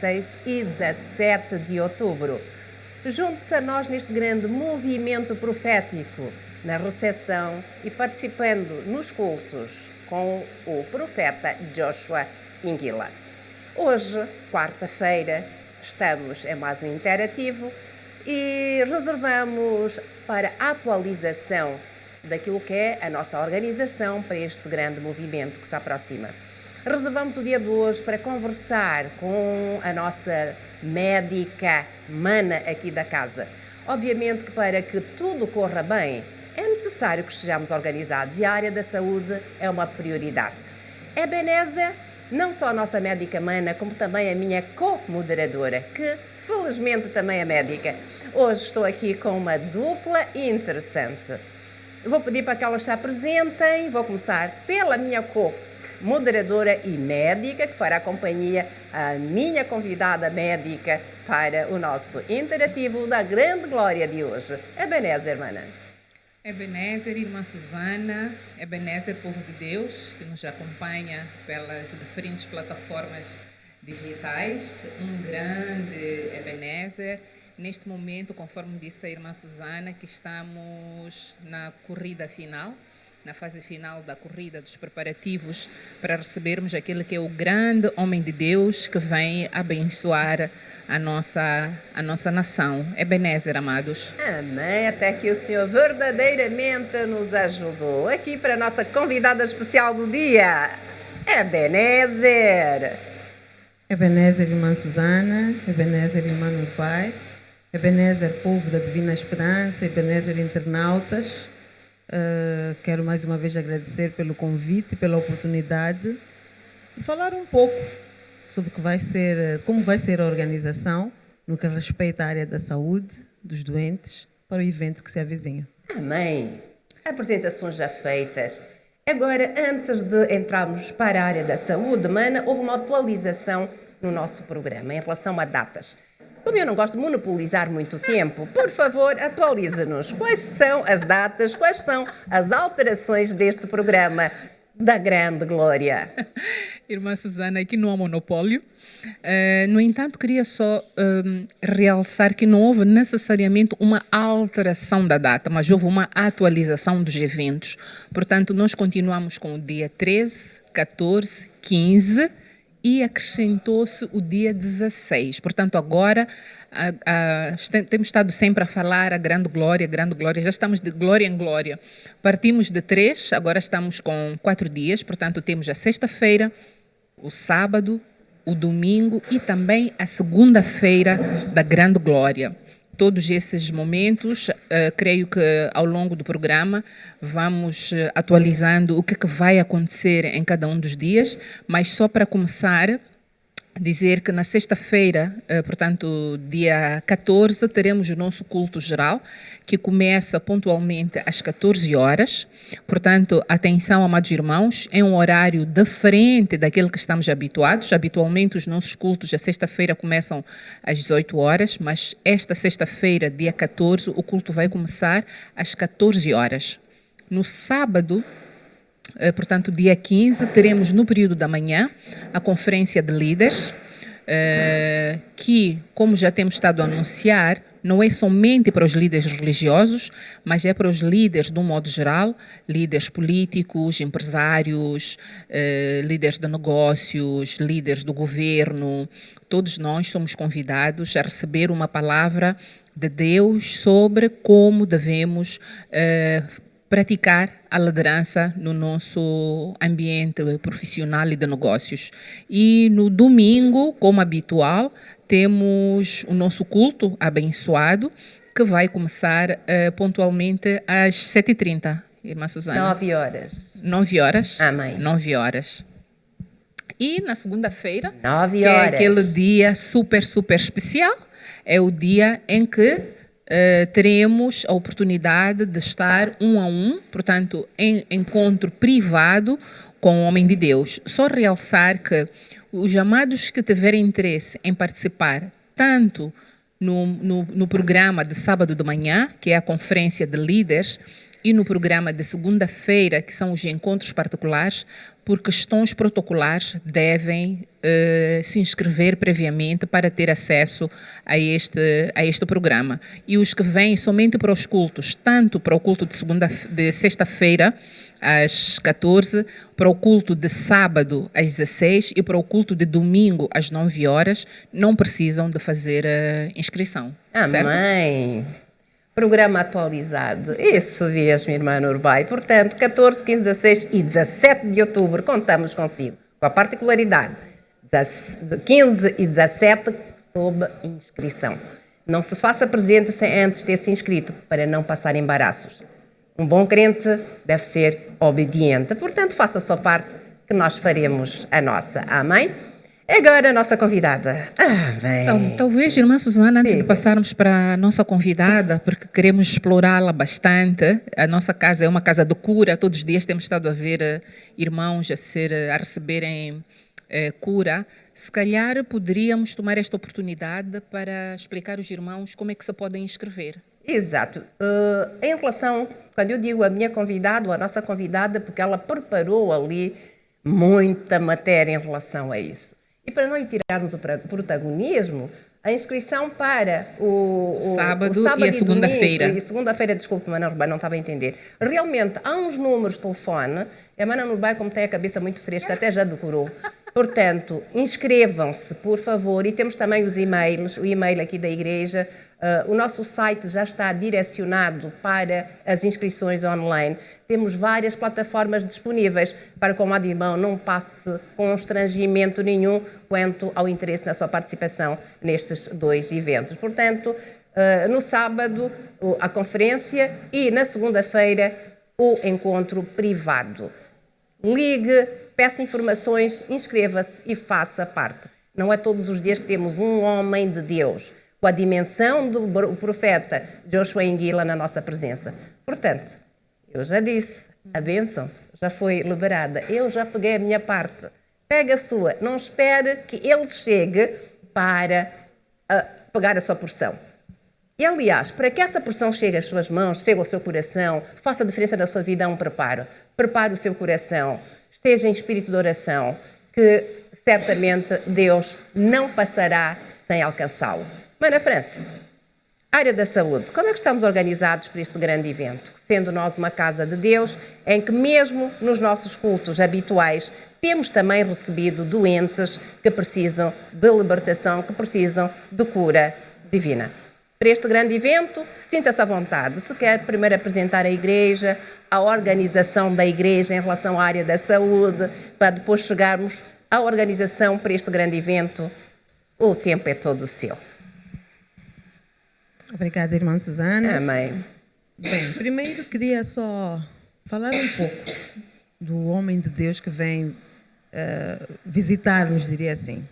16 e 17 de outubro. Junte-se a nós neste grande movimento profético, na recepção e participando nos cultos com o profeta Joshua Inguila. Hoje, quarta-feira, estamos em mais um interativo e reservamos para a atualização daquilo que é a nossa organização para este grande movimento que se aproxima. Reservamos o dia de hoje para conversar com a nossa médica mana aqui da casa. Obviamente que para que tudo corra bem, é necessário que estejamos organizados e a área da saúde é uma prioridade. Ebenezer, não só a nossa médica mana, como também a minha co-moderadora, que felizmente também é médica. Hoje estou aqui com uma dupla interessante. Vou pedir para que elas se apresentem. Vou começar pela minha co-moderadora e médica, que fará companhia à minha convidada médica para o nosso interativo da grande glória de hoje. Ebenezer, mana. Ebenezer, irmã Susana, Ebenezer, povo de Deus, que nos acompanha pelas diferentes plataformas digitais. Um grande Ebenezer. Neste momento, conforme disse a irmã Susana, que estamos na corrida final, na fase final da corrida dos preparativos para recebermos aquele que é o grande homem de Deus que vem abençoar a nossa nação. Ebenezer, amados. Amém, até que o Senhor verdadeiramente nos ajudou. Aqui para a nossa convidada especial do dia, Ebenezer. Ebenezer, irmã Susana, Ebenezer, irmã no Pai, Ebenezer, povo da Divina Esperança, Ebenezer, internautas. Quero mais uma vez agradecer pelo convite, pela oportunidade de falar um pouco sobre como vai ser a organização no que respeita à área da saúde, dos doentes, para o evento que se avizinha. Amém. Apresentações já feitas. Agora, antes de entrarmos para a área da saúde, mana, houve uma atualização no nosso programa em relação a datas. Como eu não gosto de monopolizar muito tempo, por favor, atualiza-nos. Quais são as datas, quais são as alterações deste programa da grande glória? Irmã Susana, aqui não há monopólio. No entanto, queria só realçar que não houve necessariamente uma alteração da data, mas houve uma atualização dos eventos. Portanto, nós continuamos com o dia 13, 14, 15 e acrescentou-se o dia 16. Portanto, agora temos estado sempre a falar a grande glória, já estamos de glória em glória. Partimos de 3, agora estamos com 4 dias, portanto, temos a sexta-feira, o sábado, o domingo e também a segunda-feira da grande glória. Todos esses momentos, creio que ao longo do programa vamos atualizando o que vai acontecer em cada um dos dias, mas só para começar, dizer que na sexta-feira, portanto, dia 14, teremos o nosso culto geral, que começa pontualmente às 14 horas. Portanto, atenção, amados irmãos, é um horário diferente daquele que estamos habituados. Habitualmente, os nossos cultos, a sexta-feira, começam às 18 horas, mas esta sexta-feira, dia 14, o culto vai começar às 14 horas. No sábado, portanto, dia 15, teremos no período da manhã a conferência de líderes, que, como já temos estado a anunciar, não é somente para os líderes religiosos, mas é para os líderes de um modo geral, líderes políticos, empresários, líderes de negócios, líderes do governo. Todos nós somos convidados a receber uma palavra de Deus sobre como devemos praticar a liderança no nosso ambiente profissional e de negócios. E no domingo, como habitual, temos o nosso culto abençoado, que vai começar pontualmente às 7h30, irmã Susana. 9 horas. 9 horas? Amém. 9 horas. E na segunda-feira, 9 que é horas. aquele dia super especial, é o dia em que teremos a oportunidade de estar um a um, portanto, em encontro privado com o homem de Deus. Só realçar que os amados que tiverem interesse em participar, tanto no programa de sábado de manhã, que é a conferência de líderes, e no programa de segunda-feira, que são os encontros particulares, por questões protocolares, devem se inscrever previamente para ter acesso a este programa. E os que vêm somente para os cultos, tanto para o culto de sexta-feira, às 14, para o culto de sábado, às 16 e para o culto de domingo, às 9 horas, não precisam de fazer inscrição. Certo? Amém! Programa atualizado. Isso mesmo, irmã Nurbay. Portanto, 14, 15, 16 e 17 de outubro, contamos consigo. Com a particularidade, 15 e 17 sob inscrição. Não se faça presente sem antes ter se inscrito, para não passar embaraços. Um bom crente deve ser obediente. Portanto, faça a sua parte, que nós faremos a nossa. Amém? Agora a nossa convidada. Amém. Então, talvez, irmã Susana, antes de passarmos para a nossa convidada, porque queremos explorá-la bastante, a nossa casa é uma casa de cura, todos os dias temos estado a ver irmãos a receberem cura. Se calhar poderíamos tomar esta oportunidade para explicar aos irmãos como é que se podem inscrever. Exato. Em relação, quando eu digo a minha convidada ou a nossa convidada, porque ela preparou ali muita matéria em relação a isso. E para não lhe tirarmos o protagonismo, a inscrição para o sábado e a segunda-feira. E segunda-feira, desculpe, Mana Nurbay, não estava a entender. Realmente, há uns números de telefone, a Mana Nurbay, como tem a cabeça muito fresca, até já decorou. Portanto, inscrevam-se, por favor, e temos também os e-mails, o e-mail aqui da igreja. O nosso site já está direcionado para as inscrições online. Temos várias plataformas disponíveis para que o amado irmão não passe constrangimento nenhum quanto ao interesse na sua participação nestes dois eventos. Portanto, no sábado, a conferência e na segunda-feira, o encontro privado. Ligue, peça informações, inscreva-se e faça parte. Não é todos os dias que temos um homem de Deus com a dimensão do profeta Joshua Enguila na nossa presença. Portanto, eu já disse, a bênção já foi liberada. Eu já peguei a minha parte. Pega a sua. Não espere que ele chegue para pegar a sua porção. E, aliás, para que essa porção chegue às suas mãos, chegue ao seu coração, faça a diferença na sua vida, há um preparo. Prepare o seu coração. Esteja em espírito de oração, que certamente Deus não passará sem alcançá-lo. Mana França, área da saúde, como é que estamos organizados para este grande evento? Sendo nós uma casa de Deus, em que mesmo nos nossos cultos habituais, temos também recebido doentes que precisam de libertação, que precisam de cura divina. Para este grande evento, sinta-se à vontade. Se quer primeiro apresentar a igreja, a organização da igreja em relação à área da saúde, para depois chegarmos à organização para este grande evento, o tempo é todo seu. Obrigada, irmã Susana. Amém. Bem, primeiro queria só falar um pouco do homem de Deus que vem visitar-nos, diria assim.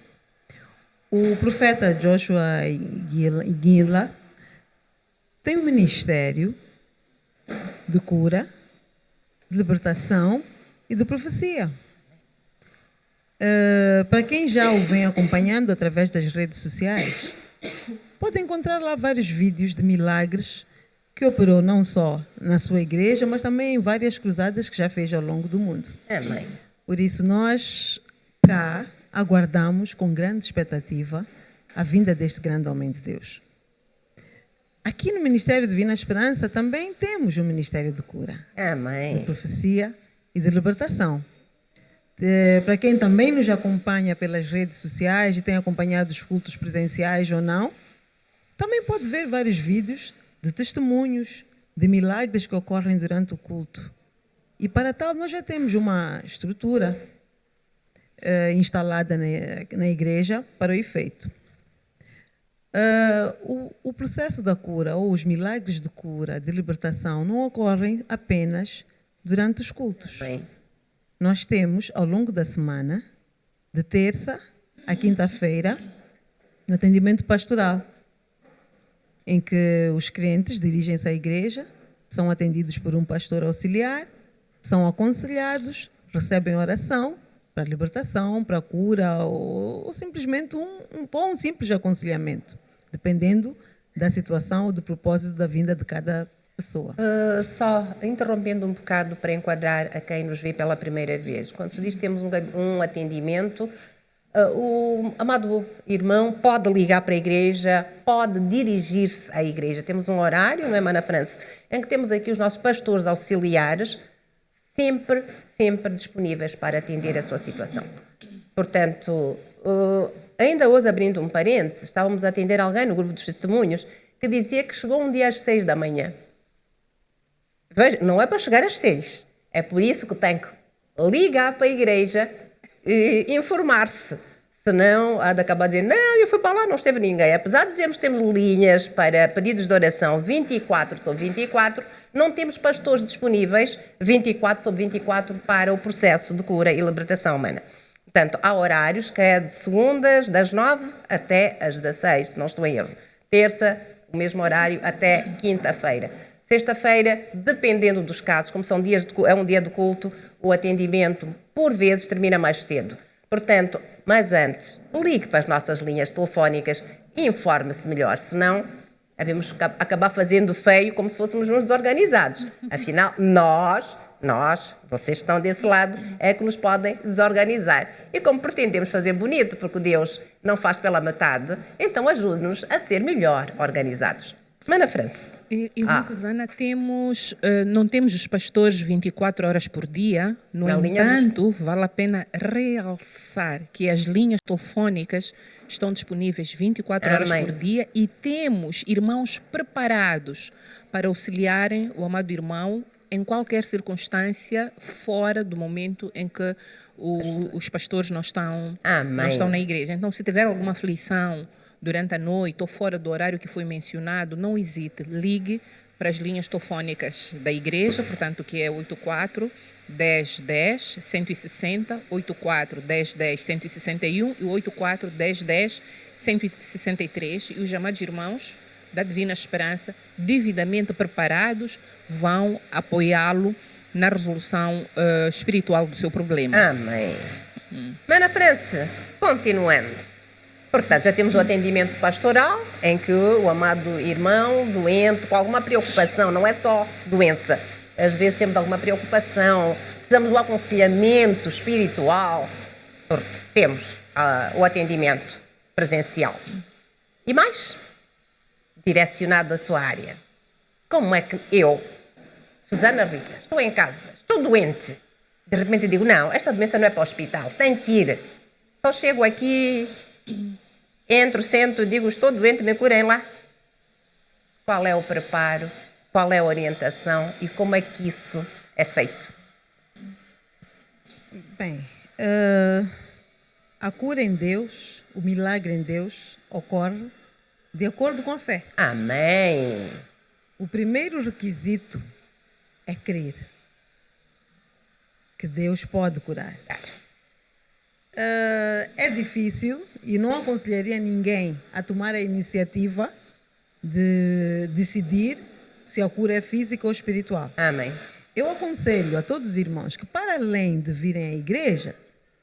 O profeta Joshua Enguila tem um ministério de cura, de libertação e de profecia. Para quem já o vem acompanhando através das redes sociais, pode encontrar lá vários vídeos de milagres que operou não só na sua igreja, mas também em várias cruzadas que já fez ao longo do mundo. Amém. Por isso, nós cá aguardamos com grande expectativa a vinda deste grande homem de Deus. Aqui no Ministério Divina Esperança também temos um ministério de cura, Amém. de profecia e de libertação. Para quem também nos acompanha pelas redes sociais e tem acompanhado os cultos presenciais ou não, também pode ver vários vídeos de testemunhos, de milagres que ocorrem durante o culto. E para tal, nós já temos uma estrutura instalada na igreja para o efeito. O processo da cura ou os milagres de cura, de libertação, não ocorrem apenas durante os cultos. Bem. Nós temos, ao longo da semana, de terça a quinta-feira, no atendimento pastoral, em que os crentes dirigem-se à igreja, são atendidos por um pastor auxiliar, são aconselhados, recebem oração para a libertação, para a cura ou simplesmente um simples aconselhamento, dependendo da situação ou do propósito da vinda de cada pessoa. Só interrompendo um bocado para enquadrar a quem nos vê pela primeira vez. Quando se diz que temos um atendimento, o amado irmão pode ligar para a igreja, pode dirigir-se à igreja. Temos um horário, não é, Mana France, em que temos aqui os nossos pastores auxiliares sempre disponíveis para atender a sua situação. Portanto, ainda hoje, abrindo um parênteses, estávamos a atender alguém no grupo dos testemunhos que dizia que chegou um dia às 6 da manhã. Veja, não é para chegar às 6. É por isso que tem que ligar para a igreja e informar-se. Senão, há de acabar dizendo, não, eu fui para lá, não esteve ninguém. Apesar de dizermos que temos linhas para pedidos de oração 24 sobre 24, não temos pastores disponíveis 24 sobre 24 para o processo de cura e libertação humana. Portanto, há horários que é de segundas, das 9 até às 16, se não estou em erro. Terça, o mesmo horário, até quinta-feira. Sexta-feira, dependendo dos casos, como é um dia de culto, o atendimento, por vezes, termina mais cedo. Portanto, mas antes, ligue para as nossas linhas telefónicas e informe-se melhor, senão devemos acabar fazendo feio como se fôssemos uns desorganizados. Afinal, nós, vocês que estão desse lado, é que nos podem desorganizar. E como pretendemos fazer bonito, porque Deus não faz pela metade, então ajude-nos a ser melhor organizados. Mana France. Irmã Susana, não temos os pastores 24 horas por dia. No entanto, vale a pena realçar que as linhas telefónicas estão disponíveis 24 horas por dia e temos irmãos preparados para auxiliarem o amado irmão em qualquer circunstância fora do momento em que os pastores não estão na igreja. Então, se tiver alguma aflição durante a noite ou fora do horário que foi mencionado, não hesite, ligue para as linhas telefónicas da igreja, portanto, que é 84 10 10 160, 84 10 10 161 e 84 10 10 163, e os amados irmãos da Divina Esperança, devidamente preparados, vão apoiá-lo na resolução espiritual do seu problema. Amém. Mana France, continuando. Portanto, já temos o atendimento pastoral, em que o amado irmão doente, com alguma preocupação, não é só doença, às vezes temos alguma preocupação, precisamos do aconselhamento espiritual, temos o atendimento presencial. E mais, direcionado à sua área. Como é que eu, Susana Rita, estou em casa, estou doente, de repente digo, não, esta doença não é para o hospital, tenho que ir. Só chego aqui, entro, sento, digo, estou doente, me curem lá. Qual é o preparo, qual é a orientação e como é que isso é feito? Bem, a cura em Deus, o milagre em Deus ocorre de acordo com a fé. Amém. O primeiro requisito é crer que Deus pode curar. É difícil e não aconselharia ninguém a tomar a iniciativa de decidir se a cura é física ou espiritual. Amém. Eu aconselho a todos os irmãos que, para além de virem à igreja,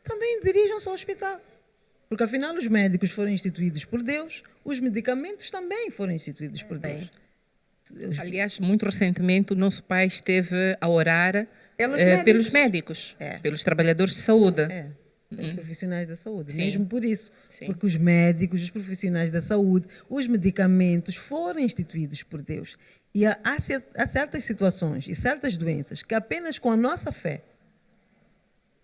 também dirijam-se ao hospital. Porque, afinal, os médicos foram instituídos por Deus, os medicamentos também foram instituídos por Deus. Aliás, muito recentemente, o nosso pai esteve a orar pelos médicos, pelos trabalhadores de saúde. Pelos profissionais da saúde. Sim. Mesmo por isso. Sim. Porque os médicos, os profissionais da saúde, os medicamentos foram instituídos por Deus. E há certas situações e certas doenças que apenas com a nossa fé,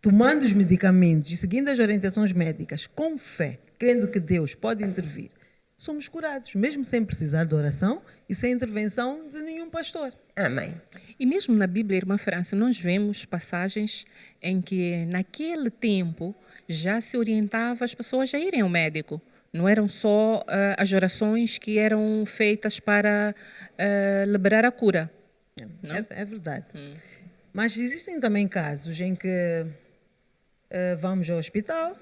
tomando os medicamentos e seguindo as orientações médicas, com fé, crendo que Deus pode intervir, somos curados, mesmo sem precisar de oração e sem intervenção de nenhum pastor. Amém. E mesmo na Bíblia, irmã França, nós vemos passagens em que, naquele tempo, já se orientava as pessoas a irem ao médico. Não eram só as orações que eram feitas para liberar a cura. É verdade. Mas existem também casos em que vamos ao hospital,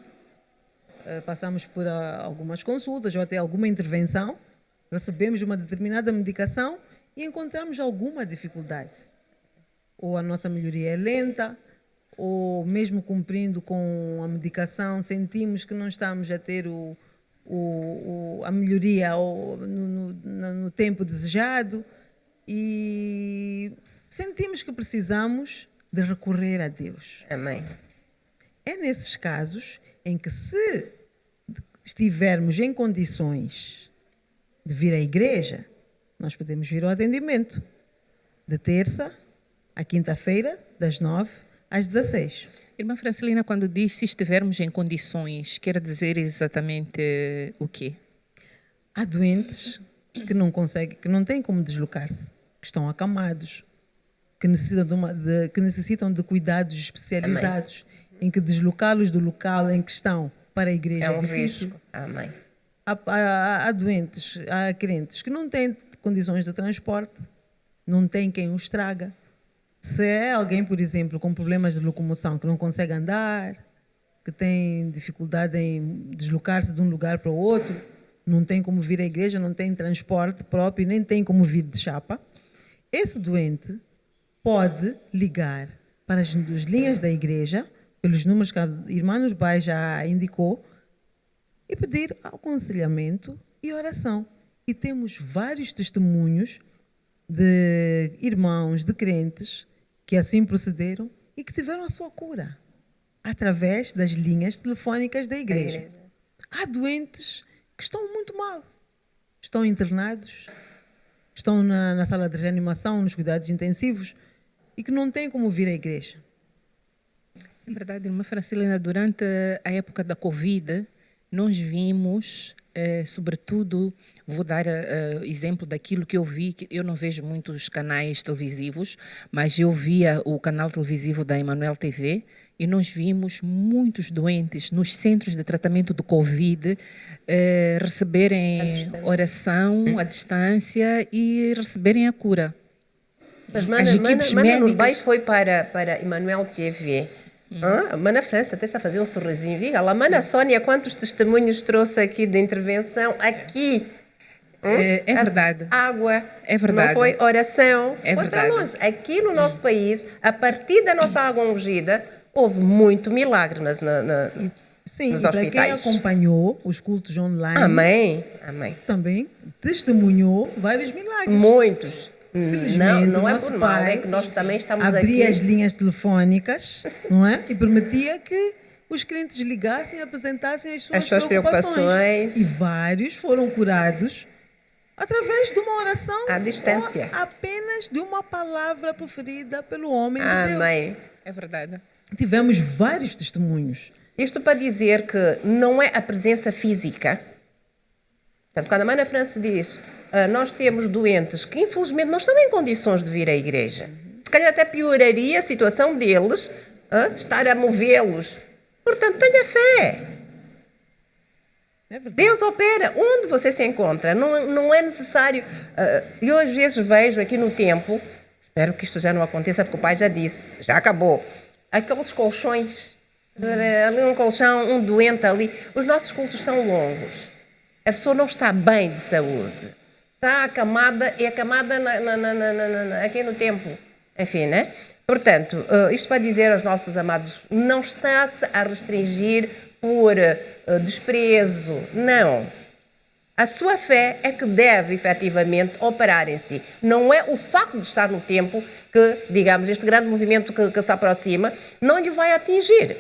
passamos por algumas consultas ou até alguma intervenção, recebemos uma determinada medicação e encontramos alguma dificuldade. Ou a nossa melhoria é lenta, ou mesmo cumprindo com a medicação, sentimos que não estamos a ter a melhoria no tempo desejado. e sentimos que precisamos de recorrer a Deus. Amém. É nesses casos em que, se estivermos em condições de vir à igreja, nós podemos vir ao atendimento de terça à quinta-feira, das 9 às 16. Irmã Francelina, quando diz se estivermos em condições, quer dizer exatamente o quê? Há doentes que não conseguem, que não têm como deslocar-se, que estão acamados, que necessitam de cuidados especializados, em que deslocá-los do local em que estão para a igreja É um difícil. risco. Amém. Há doentes, há crentes que não têm condições de transporte, não têm quem os traga. Se é alguém, por exemplo, com problemas de locomoção, que não consegue andar, que tem dificuldade em deslocar-se de um lugar para o outro, não tem como vir à igreja, não tem transporte próprio, nem tem como vir de chapa, esse doente pode ligar para as linhas da igreja, pelos números que a irmã Nurbay já indicou, e pedir aconselhamento e oração. E temos vários testemunhos de irmãos, de crentes, que assim procederam e que tiveram a sua cura através das linhas telefónicas da igreja. Há doentes que estão muito mal, estão internados, estão na sala de reanimação, nos cuidados intensivos, e que não têm como vir à igreja. É verdade, irmã Francelina, durante a época da Covid, nós vimos, sobretudo, vou dar exemplo daquilo que eu vi, que eu não vejo muitos canais televisivos, mas eu via o canal televisivo da Emanuel TV e nós vimos muitos doentes nos centros de tratamento do Covid receberem oração à distância e receberem a cura. Mas As equipes Mana Nurbay médicas... foi para Emanuel TV. A Mana França até está a fazer um sorrisinho. Diga lá, Mana Sónia, quantos testemunhos trouxe aqui de intervenção? Aqui. É verdade. Água. É verdade. Não foi oração. É verdade. Nós. Aqui no nosso país, a partir da nossa água ungida, houve muito milagre Sim, nos e para quem hospitais. acompanhou os cultos online, Amém. Amém. também testemunhou vários milagres. Muitos. Felizmente, não o é nosso por mal, pai é que nós também estamos abria aqui. as linhas telefónicas, não é? E permitia que os crentes ligassem e apresentassem as suas preocupações. E vários foram curados através de uma oração à distância. Ou apenas de uma palavra proferida pelo homem de Deus. Amém. É verdade. Tivemos vários testemunhos. Isto para dizer que não é a presença física. Portanto, quando a Mana França diz nós temos doentes que infelizmente não estão em condições de vir à igreja, se calhar até pioraria a situação deles estar a movê-los. Portanto, tenha fé. É verdade. Deus opera onde você se encontra. Não é necessário. Eu às vezes vejo aqui no templo, espero que isto já não aconteça, porque o pai já disse, já acabou, aqueles colchões, ali um colchão, um doente ali. Os nossos cultos são longos. A pessoa não está bem de saúde. Está acamada, e acamada aqui no templo. Enfim, né? Portanto, isto para dizer aos nossos amados, não está-se a restringir por desprezo, não. A sua fé é que deve efetivamente operar em si. Não é o facto de estar no templo que, digamos, este grande movimento que se aproxima, não lhe vai atingir.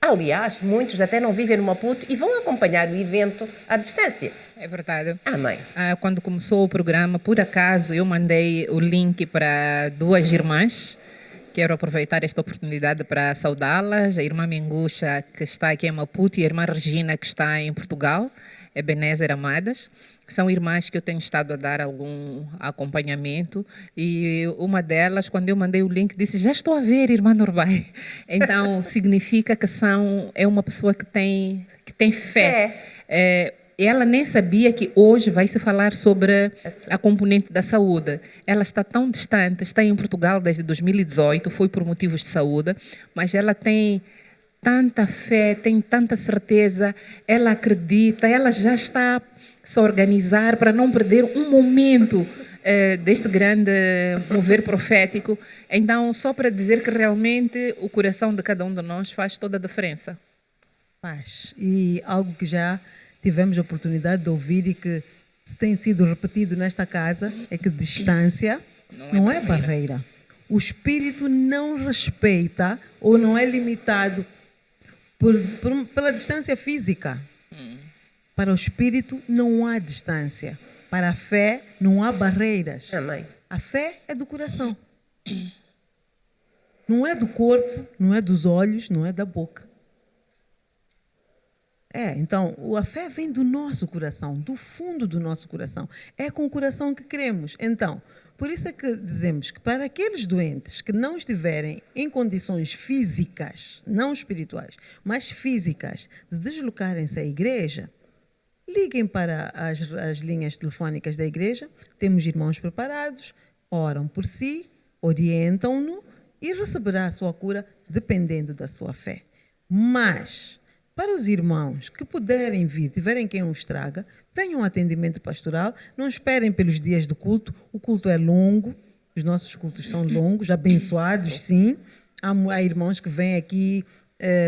Aliás, muitos até não vivem no Maputo e vão acompanhar o evento à distância. É verdade. Amém. Quando começou o programa, por acaso, eu mandei o link para duas irmãs. Quero aproveitar esta oportunidade para saudá-las. A irmã Menguxa, que está aqui em Maputo, e a irmã Regina, que está em Portugal, Ebenezer Amadas. São irmãs que eu tenho estado a dar algum acompanhamento. E uma delas, quando eu mandei o link, disse, já estou a ver, irmã Nurbay. Então, significa que é uma pessoa que tem fé. Ela nem sabia que hoje vai se falar sobre a componente da saúde. Ela está tão distante, está em Portugal desde 2018, foi por motivos de saúde, mas ela tem tanta fé, tem tanta certeza, ela acredita, ela já está a se organizar para não perder um momento deste grande mover profético. Então, só para dizer que realmente o coração de cada um de nós faz toda a diferença. Faz. E algo que já tivemos a oportunidade de ouvir e que tem sido repetido nesta casa é que distância Não é barreira. O espírito não respeita ou não é limitado pela distância física. Para o espírito não há distância. Para a fé não há barreiras. Amém. A fé é do coração. Não é do corpo, não é dos olhos, não é da boca. Então, a fé vem do nosso coração, do fundo do nosso coração. É com o coração que cremos. Então, por isso é que dizemos que para aqueles doentes que não estiverem em condições físicas, não espirituais, mas físicas, de deslocarem-se à igreja, liguem para as linhas telefónicas da igreja, temos irmãos preparados, oram por si, orientam-no e receberá a sua cura dependendo da sua fé. Mas, para os irmãos que puderem vir, tiverem quem os traga, venham ao atendimento pastoral, não esperem pelos dias do culto, o culto é longo, os nossos cultos são longos, abençoados, sim. Há irmãos que vêm aqui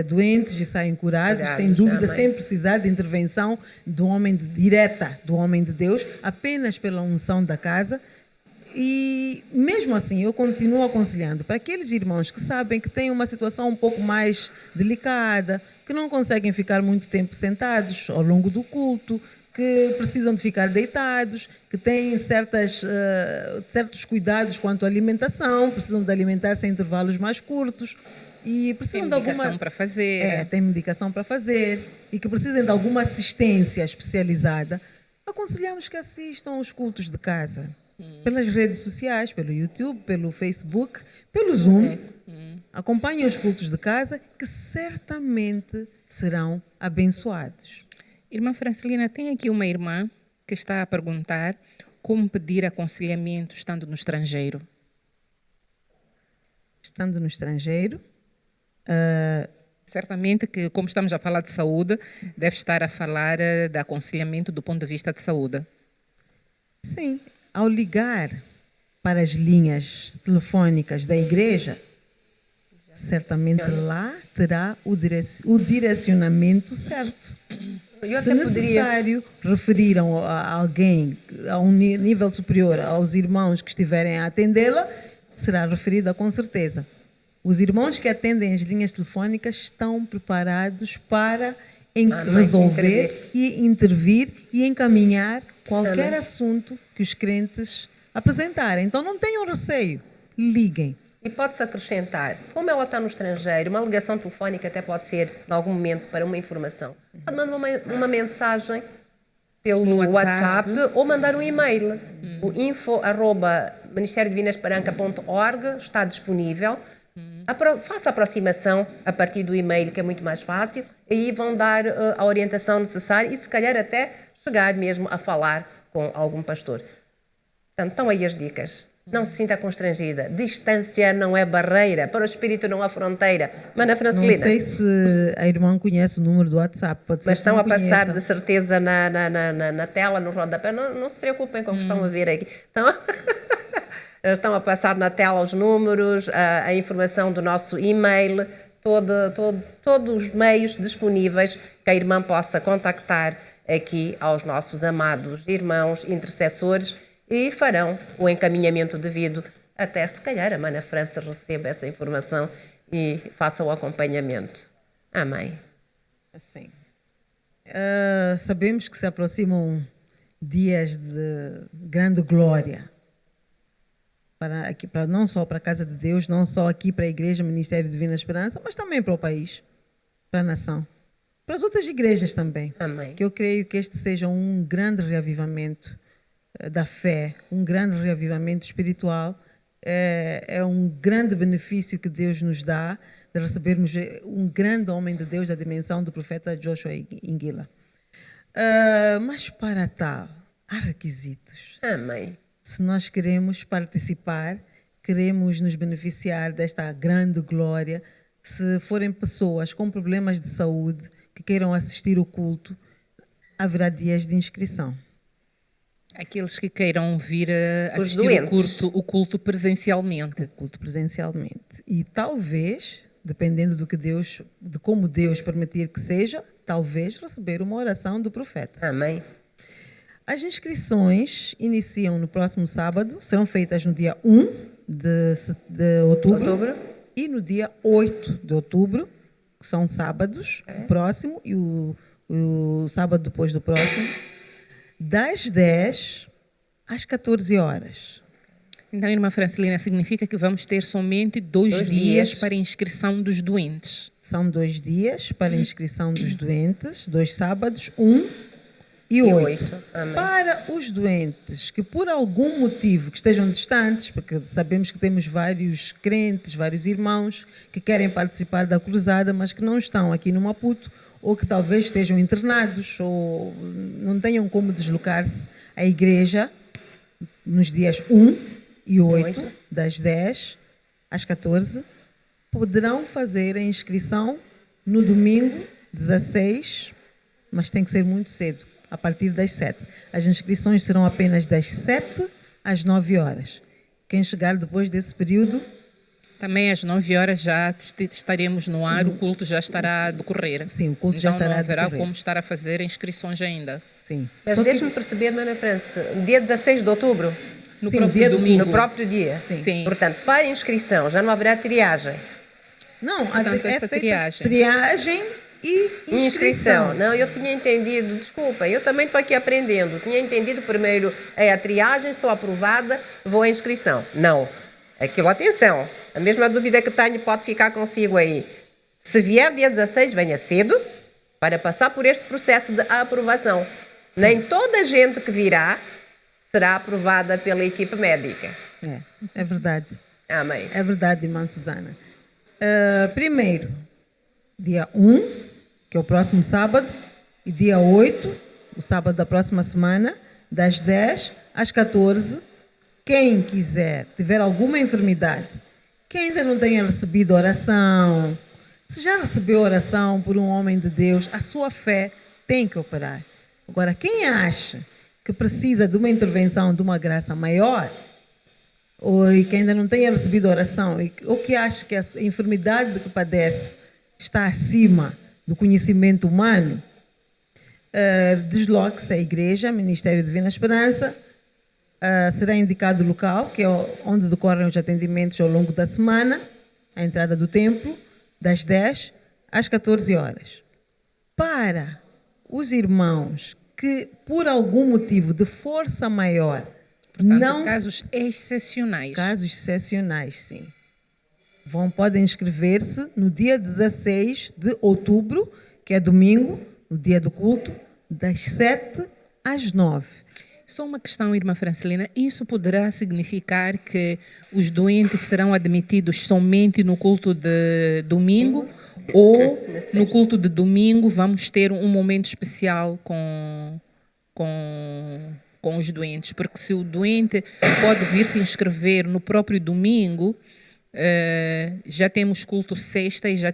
doentes e saem curados, sem dúvida, sem precisar de intervenção direta do homem de Deus, apenas pela unção da casa. E mesmo assim, eu continuo aconselhando para aqueles irmãos que sabem que têm uma situação um pouco mais delicada, que não conseguem ficar muito tempo sentados ao longo do culto, que precisam de ficar deitados, que têm certos cuidados quanto à alimentação, precisam de alimentar-se em intervalos mais curtos e precisam tem medicação para fazer. Tem medicação para fazer e que precisem de alguma assistência especializada, aconselhamos que assistam aos cultos de casa. Pelas redes sociais, pelo YouTube, pelo Facebook, pelo Zoom. Acompanhem os cultos de casa que certamente serão abençoados. Irmã Francelina, tem aqui uma irmã que está a perguntar como pedir aconselhamento estando no estrangeiro. Estando no estrangeiro? Certamente que, como estamos a falar de saúde, deve estar a falar de aconselhamento do ponto de vista de saúde. Sim. Ao ligar para as linhas telefónicas da igreja, certamente lá terá o direcionamento certo. Se necessário, referir a alguém a um nível superior aos irmãos que estiverem a atendê-la, será referida com certeza. Os irmãos que atendem as linhas telefónicas estão preparados para resolver e intervir e encaminhar qualquer assunto que os crentes apresentarem. Então não tenham receio, liguem. E pode-se acrescentar, como ela está no estrangeiro, uma ligação telefónica até pode ser, em algum momento, para uma informação. Pode mandar uma mensagem pelo WhatsApp ou mandar um e-mail. O info@ministeriodivinaesperanca.org está disponível. Faça a aproximação a partir do e-mail, que é muito mais fácil. Aí vão dar a orientação necessária e, se calhar, até chegar mesmo a falar com algum pastor. Portanto, estão aí as dicas. Não se sinta constrangida. Distância não é barreira. Para o espírito não há fronteira. Mana Francelina. Não sei se a irmã conhece o número do WhatsApp. Pode ser, mas estão a passar de certeza na tela, no rodapé. Não se preocupem com o que estão a ver aqui. Estão a passar na tela os números, a informação do nosso e-mail, todos os meios disponíveis que a irmã possa contactar aqui aos nossos amados irmãos intercessores e farão o encaminhamento devido até, se calhar, a Mana França receba essa informação e faça o acompanhamento. Amém. Assim, sabemos que se aproximam dias de grande glória, não só para a Casa de Deus, não só aqui para a Igreja Ministério Divina Esperança, mas também para o país, para a nação, para as outras igrejas também. Amém. Que eu creio que este seja um grande reavivamento da fé, um grande reavivamento espiritual. É um grande benefício que Deus nos dá de recebermos um grande homem de Deus da dimensão do profeta Joshua Ingila. Mas para tal, há requisitos. Amém. Se nós queremos participar, queremos nos beneficiar desta grande glória, se forem pessoas com problemas de saúde que queiram assistir o culto, haverá dias de inscrição. Aqueles que queiram vir assistir o culto presencialmente. O culto presencialmente. E talvez, dependendo de como Deus permitir que seja, talvez receber uma oração do profeta. Amém. As inscrições iniciam no próximo sábado, serão feitas no dia 1 de outubro e no dia 8 de outubro, que são sábados, o próximo e o sábado depois do próximo, das 10 às 14 horas. Então, irmã Francelina, significa que vamos ter somente dois dias para inscrição dos doentes. São 2 dias para inscrição dos doentes, 2 sábados, 1 e 8. Para os doentes que por algum motivo que estejam distantes, porque sabemos que temos vários crentes, vários irmãos que querem participar da cruzada, mas que não estão aqui no Maputo, ou que talvez estejam internados, ou não tenham como deslocar-se à igreja nos dias 1 e 8, das 10 às 14, poderão fazer a inscrição no domingo 16, mas tem que ser muito cedo, a partir das 7. As inscrições serão apenas das 7 às 9 horas. Quem chegar depois desse período... Também às 9 horas já estaremos no ar, o culto já estará a decorrer. Sim, o culto já estará a decorrer. Então não haverá como estar a fazer inscrições ainda. Sim. Mas deixe-me perceber, Mana França, dia 16 de outubro? No próprio domingo. No próprio dia? Sim. Portanto, para inscrição já não haverá triagem? Não, portanto, é essa feita triagem e inscrição. Não, eu tinha entendido, desculpa, eu também estou aqui aprendendo. Tinha entendido primeiro é a triagem, sou aprovada, vou à inscrição. Não. Aquilo, atenção, a mesma dúvida que tenho pode ficar consigo aí. Se vier dia 16, venha cedo para passar por este processo de aprovação. Sim. Nem toda a gente que virá será aprovada pela equipe médica. É verdade. Amém. É verdade, irmã Susana. Primeiro, dia 1, que é o próximo sábado, e dia 8, o sábado da próxima semana, das 10 às 14. Quem quiser, tiver alguma enfermidade, quem ainda não tenha recebido oração, se já recebeu oração por um homem de Deus, a sua fé tem que operar. Agora, quem acha que precisa de uma intervenção, de uma graça maior, ou que ainda não tenha recebido oração, ou que acha que a enfermidade de que padece está acima do conhecimento humano, desloque-se à igreja, Ministério Divina Esperança. Será indicado o local, que é onde decorrem os atendimentos ao longo da semana, a entrada do templo, das 10 às 14 horas. Para os irmãos que, por algum motivo de força maior, portanto, não... casos excepcionais. Casos excepcionais, sim. Podem inscrever-se no dia 16 de outubro, que é domingo, no dia do culto, das 7 às 9. Só uma questão, irmã Francelina, isso poderá significar que os doentes serão admitidos somente no culto de domingo ou no culto de domingo vamos ter um momento especial com os doentes? Porque se o doente pode vir se inscrever no próprio domingo, já temos culto sexta e já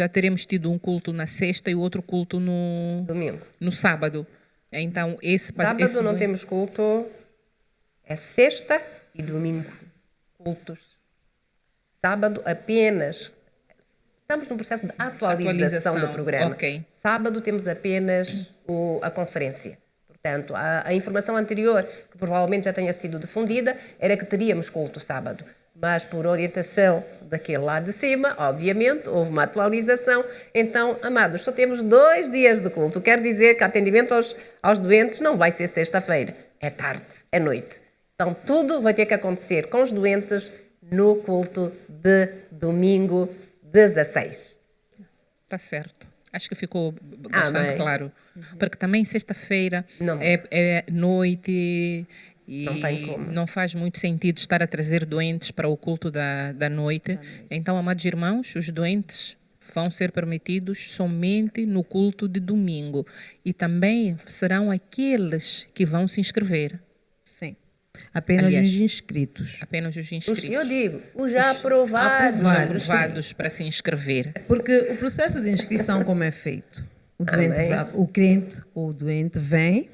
teremos tido um culto na sexta e outro culto no sábado. Então, sábado não temos culto, é sexta e domingo, cultos. Sábado apenas, estamos num processo de atualização do programa. Okay. Sábado temos apenas a conferência. Portanto, a informação anterior, que provavelmente já tenha sido difundida, era que teríamos culto sábado. Mas por orientação daquele lá de cima, obviamente, houve uma atualização. Então, amados, só temos 2 dias de culto. Quer dizer que atendimento aos doentes não vai ser sexta-feira. É tarde, é noite. Então, tudo vai ter que acontecer com os doentes no culto de domingo 16. Está certo. Acho que ficou bastante claro. Porque também sexta-feira é noite... E não faz muito sentido estar a trazer doentes para o culto da noite. Então, amados irmãos, os doentes vão ser permitidos somente no culto de domingo. E também serão aqueles que vão se inscrever. Sim. Apenas os inscritos. Apenas os inscritos. Eu digo, os já aprovados. Aprovados para se inscrever. Porque o processo de inscrição, como é feito? O crente ou o doente vem...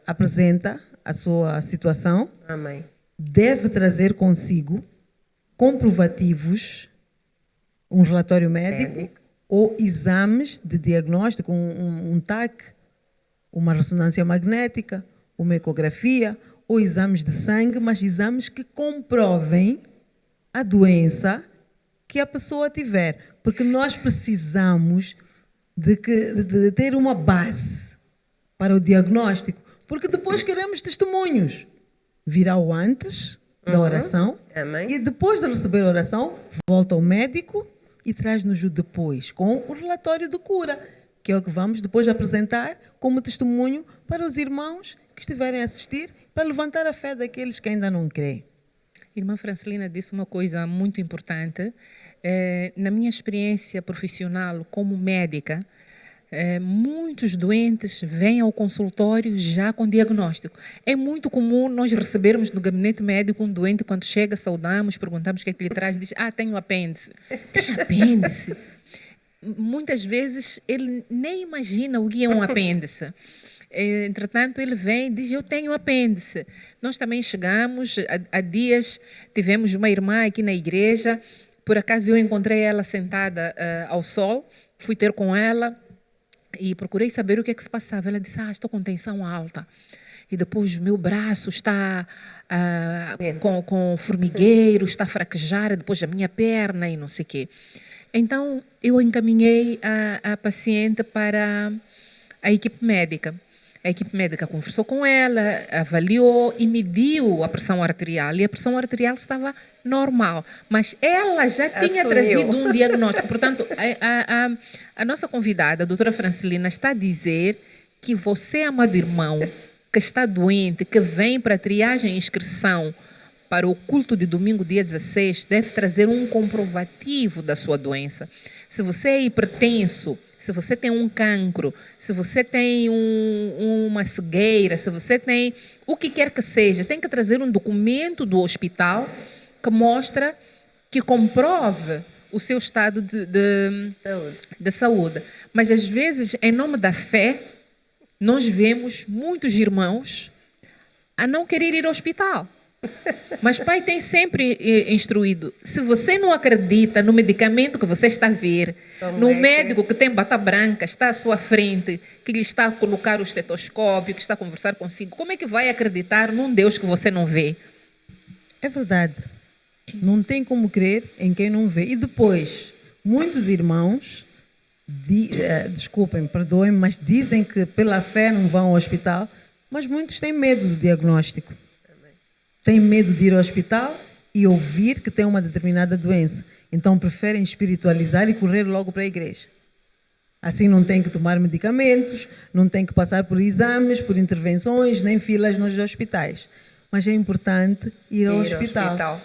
apresenta a sua situação. Amém. Deve trazer consigo comprovativos, um relatório médico ou exames de diagnóstico, um TAC, uma ressonância magnética, uma ecografia ou exames de sangue, mas exames que comprovem a doença que a pessoa tiver. Porque nós precisamos de ter uma base para o diagnóstico, porque depois queremos testemunhos. Virá o antes da oração. Amém. E depois de receber a oração, volta ao médico e traz-nos o depois, com o relatório de cura, que é o que vamos depois apresentar como testemunho para os irmãos que estiverem a assistir, para levantar a fé daqueles que ainda não creem. Irmã Francelina disse uma coisa muito importante. Na minha experiência profissional como médica, muitos doentes vêm ao consultório já com diagnóstico. É muito comum nós recebermos no gabinete médico um doente, quando chega, saudamos, perguntamos o que é que lhe traz, diz, tenho apêndice. Tem apêndice? Muitas vezes ele nem imagina o que é um apêndice. Entretanto, ele vem e diz, eu tenho apêndice. Nós também chegamos, há dias tivemos uma irmã aqui na igreja, por acaso eu encontrei ela sentada ao sol, fui ter com ela e procurei saber o que é que se passava. Ela disse, estou com tensão alta. E depois meu braço está com formigueiro, está a fraquejar, depois a minha perna e não sei o quê. Então, eu encaminhei a paciente para a equipe médica. A equipe médica conversou com ela, avaliou e mediu a pressão arterial. E a pressão arterial estava normal. Mas ela já tinha trazido um diagnóstico. Portanto, a nossa convidada, a doutora Francelina, está a dizer que você, amado irmão, que está doente, que vem para a triagem e inscrição para o culto de domingo, dia 16, deve trazer um comprovativo da sua doença. Se você é hipertenso, se você tem um cancro, se você tem uma cegueira, se você tem o que quer que seja, tem que trazer um documento do hospital que mostra, que comprove o seu estado de saúde. Mas, às vezes, em nome da fé, nós vemos muitos irmãos a não querer ir ao hospital. Mas pai tem sempre instruído, se você não acredita no medicamento que você está a ver, no médico que tem bata branca, está à sua frente, que lhe está a colocar o estetoscópio, que está a conversar consigo, como é que vai acreditar num Deus que você não vê? É verdade. Não tem como crer em quem não vê. E depois, muitos irmãos, desculpem, perdoem, mas dizem que pela fé não vão ao hospital, mas muitos têm medo do diagnóstico. Têm medo de ir ao hospital e ouvir que tem uma determinada doença. Então preferem espiritualizar e correr logo para a igreja. Assim não tem que tomar medicamentos, não tem que passar por exames, por intervenções, nem filas nos hospitais. Mas é importante ir ao hospital.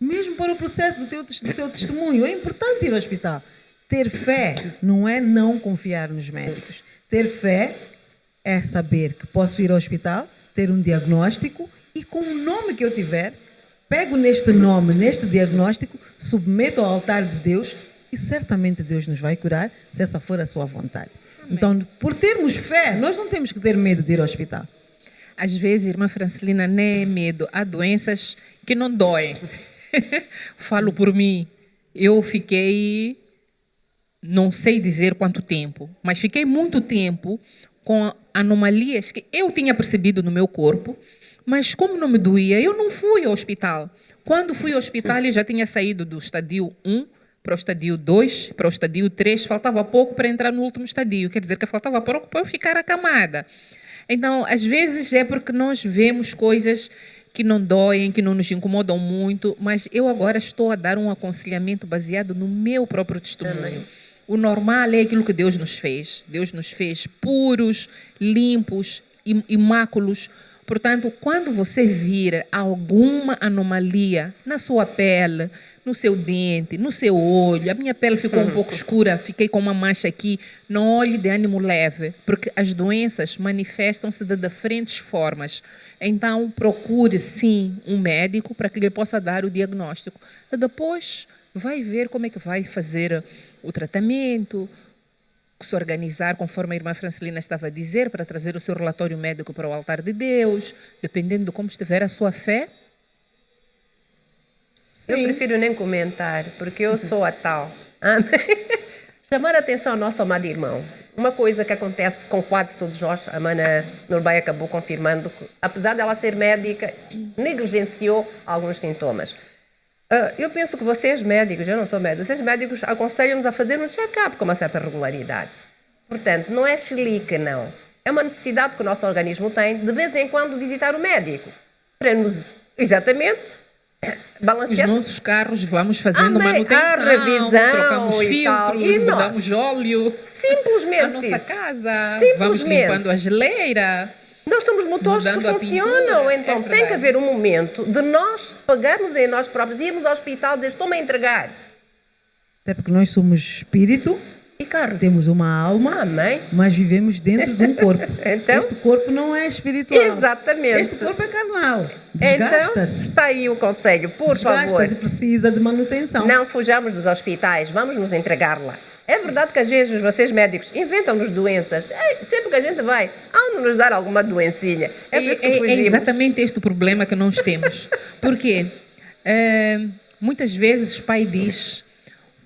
Mesmo para o processo do seu testemunho, é importante ir ao hospital. Ter fé não é não confiar nos médicos. Ter fé é saber que posso ir ao hospital, ter um diagnóstico e com o nome que eu tiver, pego neste nome, neste diagnóstico, submeto ao altar de Deus e certamente Deus nos vai curar, se essa for a sua vontade. Amém. Então, por termos fé, nós não temos que ter medo de ir ao hospital. Às vezes, irmã Francelina, nem é medo. Há doenças que não doem. Falo por mim. Eu fiquei, não sei dizer quanto tempo, mas fiquei muito tempo com anomalias que eu tinha percebido no meu corpo. Mas como não me doía, eu não fui ao hospital. Quando fui ao hospital, eu já tinha saído do estadio 1 para o estadio 2, para o estadio 3, faltava pouco para entrar no último estadio. Quer dizer que faltava pouco para eu ficar acamada. Então, às vezes é porque nós vemos coisas que não doem, que não nos incomodam muito, mas eu agora estou a dar um aconselhamento baseado no meu próprio testemunho. O normal é aquilo que Deus nos fez. Deus nos fez puros, limpos, imáculos. Portanto, quando você vir alguma anomalia na sua pele, no seu dente, no seu olho, a minha pele ficou um pouco escura, fiquei com uma mancha aqui, não olhe de ânimo leve, porque as doenças manifestam-se de diferentes formas. Então, procure sim um médico para que ele possa dar o diagnóstico. E depois vai ver como é que vai fazer o tratamento, se organizar, conforme a irmã Francelina estava a dizer, para trazer o seu relatório médico para o altar de Deus, dependendo de como estiver a sua fé. Sim. Eu prefiro nem comentar, porque eu sou a tal. Amém? Chamar a atenção ao nosso amado irmão. uma coisa que acontece com quase todos nós, a Mana Nurbay acabou confirmando que, apesar dela ser médica, negligenciou alguns sintomas. Eu penso que vocês médicos, eu não sou médico, vocês médicos aconselham-nos a fazer um check-up com uma certa regularidade. Portanto, não é chilique, não. É uma necessidade que o nosso organismo tem de vez em quando visitar o médico para nos, exatamente, balancear. Os nossos carros vamos fazendo manutenção, a revisão, trocamos filtros, e mudamos óleo. Simplesmente a nossa casa, simplesmente vamos limpando a geleira. Nós somos motores que funcionam, então tem que haver um momento de nós pagarmos em nós próprios, irmos ao hospital e dizer, estou-me a entregar. Até porque nós somos espírito, e carne. Temos uma alma, amém, mas vivemos dentro de um corpo. Então, este corpo não é espiritual. Exatamente. Este corpo é carnal. Desgasta-se. Então, está aí o conselho, por favor. Desgasta-se, precisa de manutenção. Não fujamos dos hospitais, vamos nos entregar lá. É verdade que às vezes vocês médicos inventam-nos doenças. Sempre que a gente vai, há de nos dar alguma doencinha. É por isso que fugimos. É exatamente este o problema que nós temos. Porque muitas vezes o pai diz,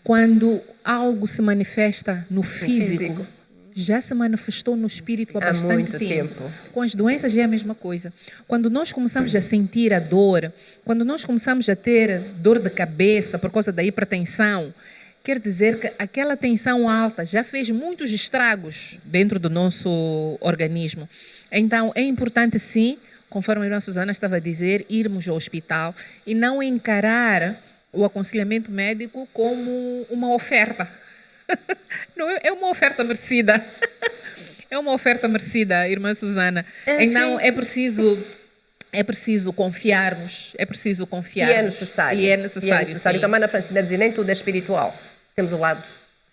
quando algo se manifesta no físico, já se manifestou no espírito há bastante tempo. Com as doenças é a mesma coisa. Quando nós começamos a sentir a dor, quando nós começamos a ter dor de cabeça por causa da hipertensão, quer dizer que aquela tensão alta já fez muitos estragos dentro do nosso organismo. Então, é importante, sim, conforme a irmã Susana estava a dizer, irmos ao hospital e não encarar o aconselhamento médico como uma oferta. Não, é uma oferta merecida. É uma oferta merecida, irmã Susana. Então, é preciso confiarmos, é preciso confiar. E é necessário. E é necessário. Então, a Mana Francina dizia, nem tudo é espiritual. Temos o lado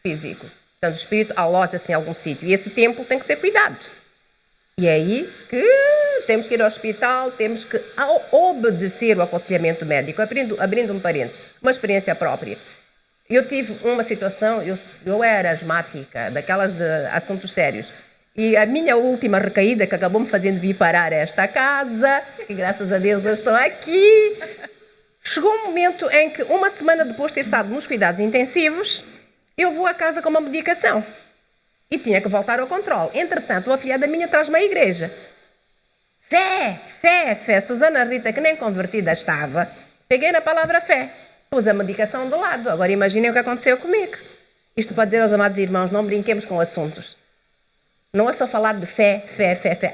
físico. Portanto, o espírito aloja-se em algum sítio. E esse tempo tem que ser cuidado. E é aí que temos que ir ao hospital, temos que obedecer o aconselhamento médico. Abrindo um parênteses, uma experiência própria. Eu tive uma situação, eu era asmática, daquelas de assuntos sérios. E a minha última recaída, que acabou me fazendo vir parar esta casa, que graças a Deus eu estou aqui, chegou um momento em que, uma semana depois de ter estado nos cuidados intensivos, eu vou à casa com uma medicação. E tinha que voltar ao controle. Entretanto, a afilhada minha traz-me à igreja. Fé. Susana Rita, que nem convertida estava, peguei na palavra fé. Pus a medicação do lado. Agora imaginem o que aconteceu comigo. Isto para dizer aos amados irmãos, não brinquemos com assuntos. Não é só falar de fé.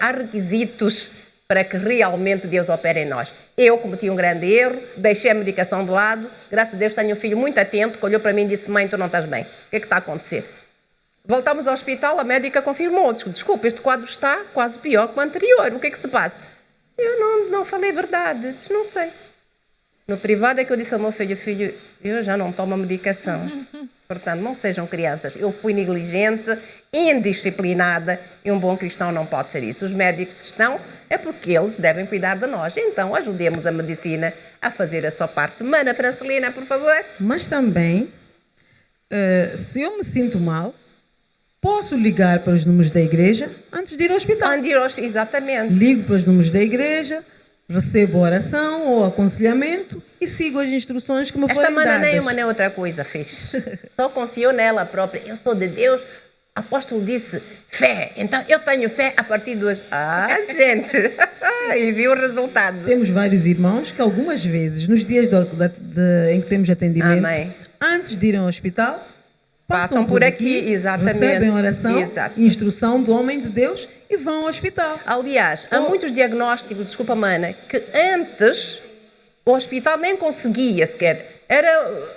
Há requisitos para que realmente Deus opere em nós. Eu cometi um grande erro, deixei a medicação de lado. Graças a Deus tenho um filho muito atento que olhou para mim e disse, mãe, tu não estás bem. O que é que está a acontecer? Voltamos ao hospital, a médica confirmou. Desculpa, este quadro está quase pior que o anterior. O que é que se passa? Eu não falei a verdade. Disse, não sei. No privado é que eu disse ao meu filho, eu já não tomo a medicação. Portanto, não sejam crianças. Eu fui negligente, indisciplinada, e um bom cristão não pode ser isso. Os médicos estão, é porque eles devem cuidar de nós. Então, ajudemos a medicina a fazer a sua parte. Mana Francelina, por favor. Mas também, se eu me sinto mal, posso ligar para os números da igreja antes de ir ao hospital. Exatamente. Ligo para os números da igreja, recebo oração ou aconselhamento e sigo as instruções que me forem dadas. Esta mana nem uma nem outra coisa fez. Só confiou nela própria. Eu sou de Deus. O apóstolo disse fé. Então eu tenho fé a partir de hoje. Gente! E viu o resultado. Temos vários irmãos que algumas vezes, nos dias em que temos atendimento, Amém, antes de irem ao hospital, passam por aqui, exatamente. Recebem oração, Exato, instrução do homem de Deus e vão ao hospital. Aliás, há muitos diagnósticos, desculpa, mana, que antes o hospital nem conseguia sequer.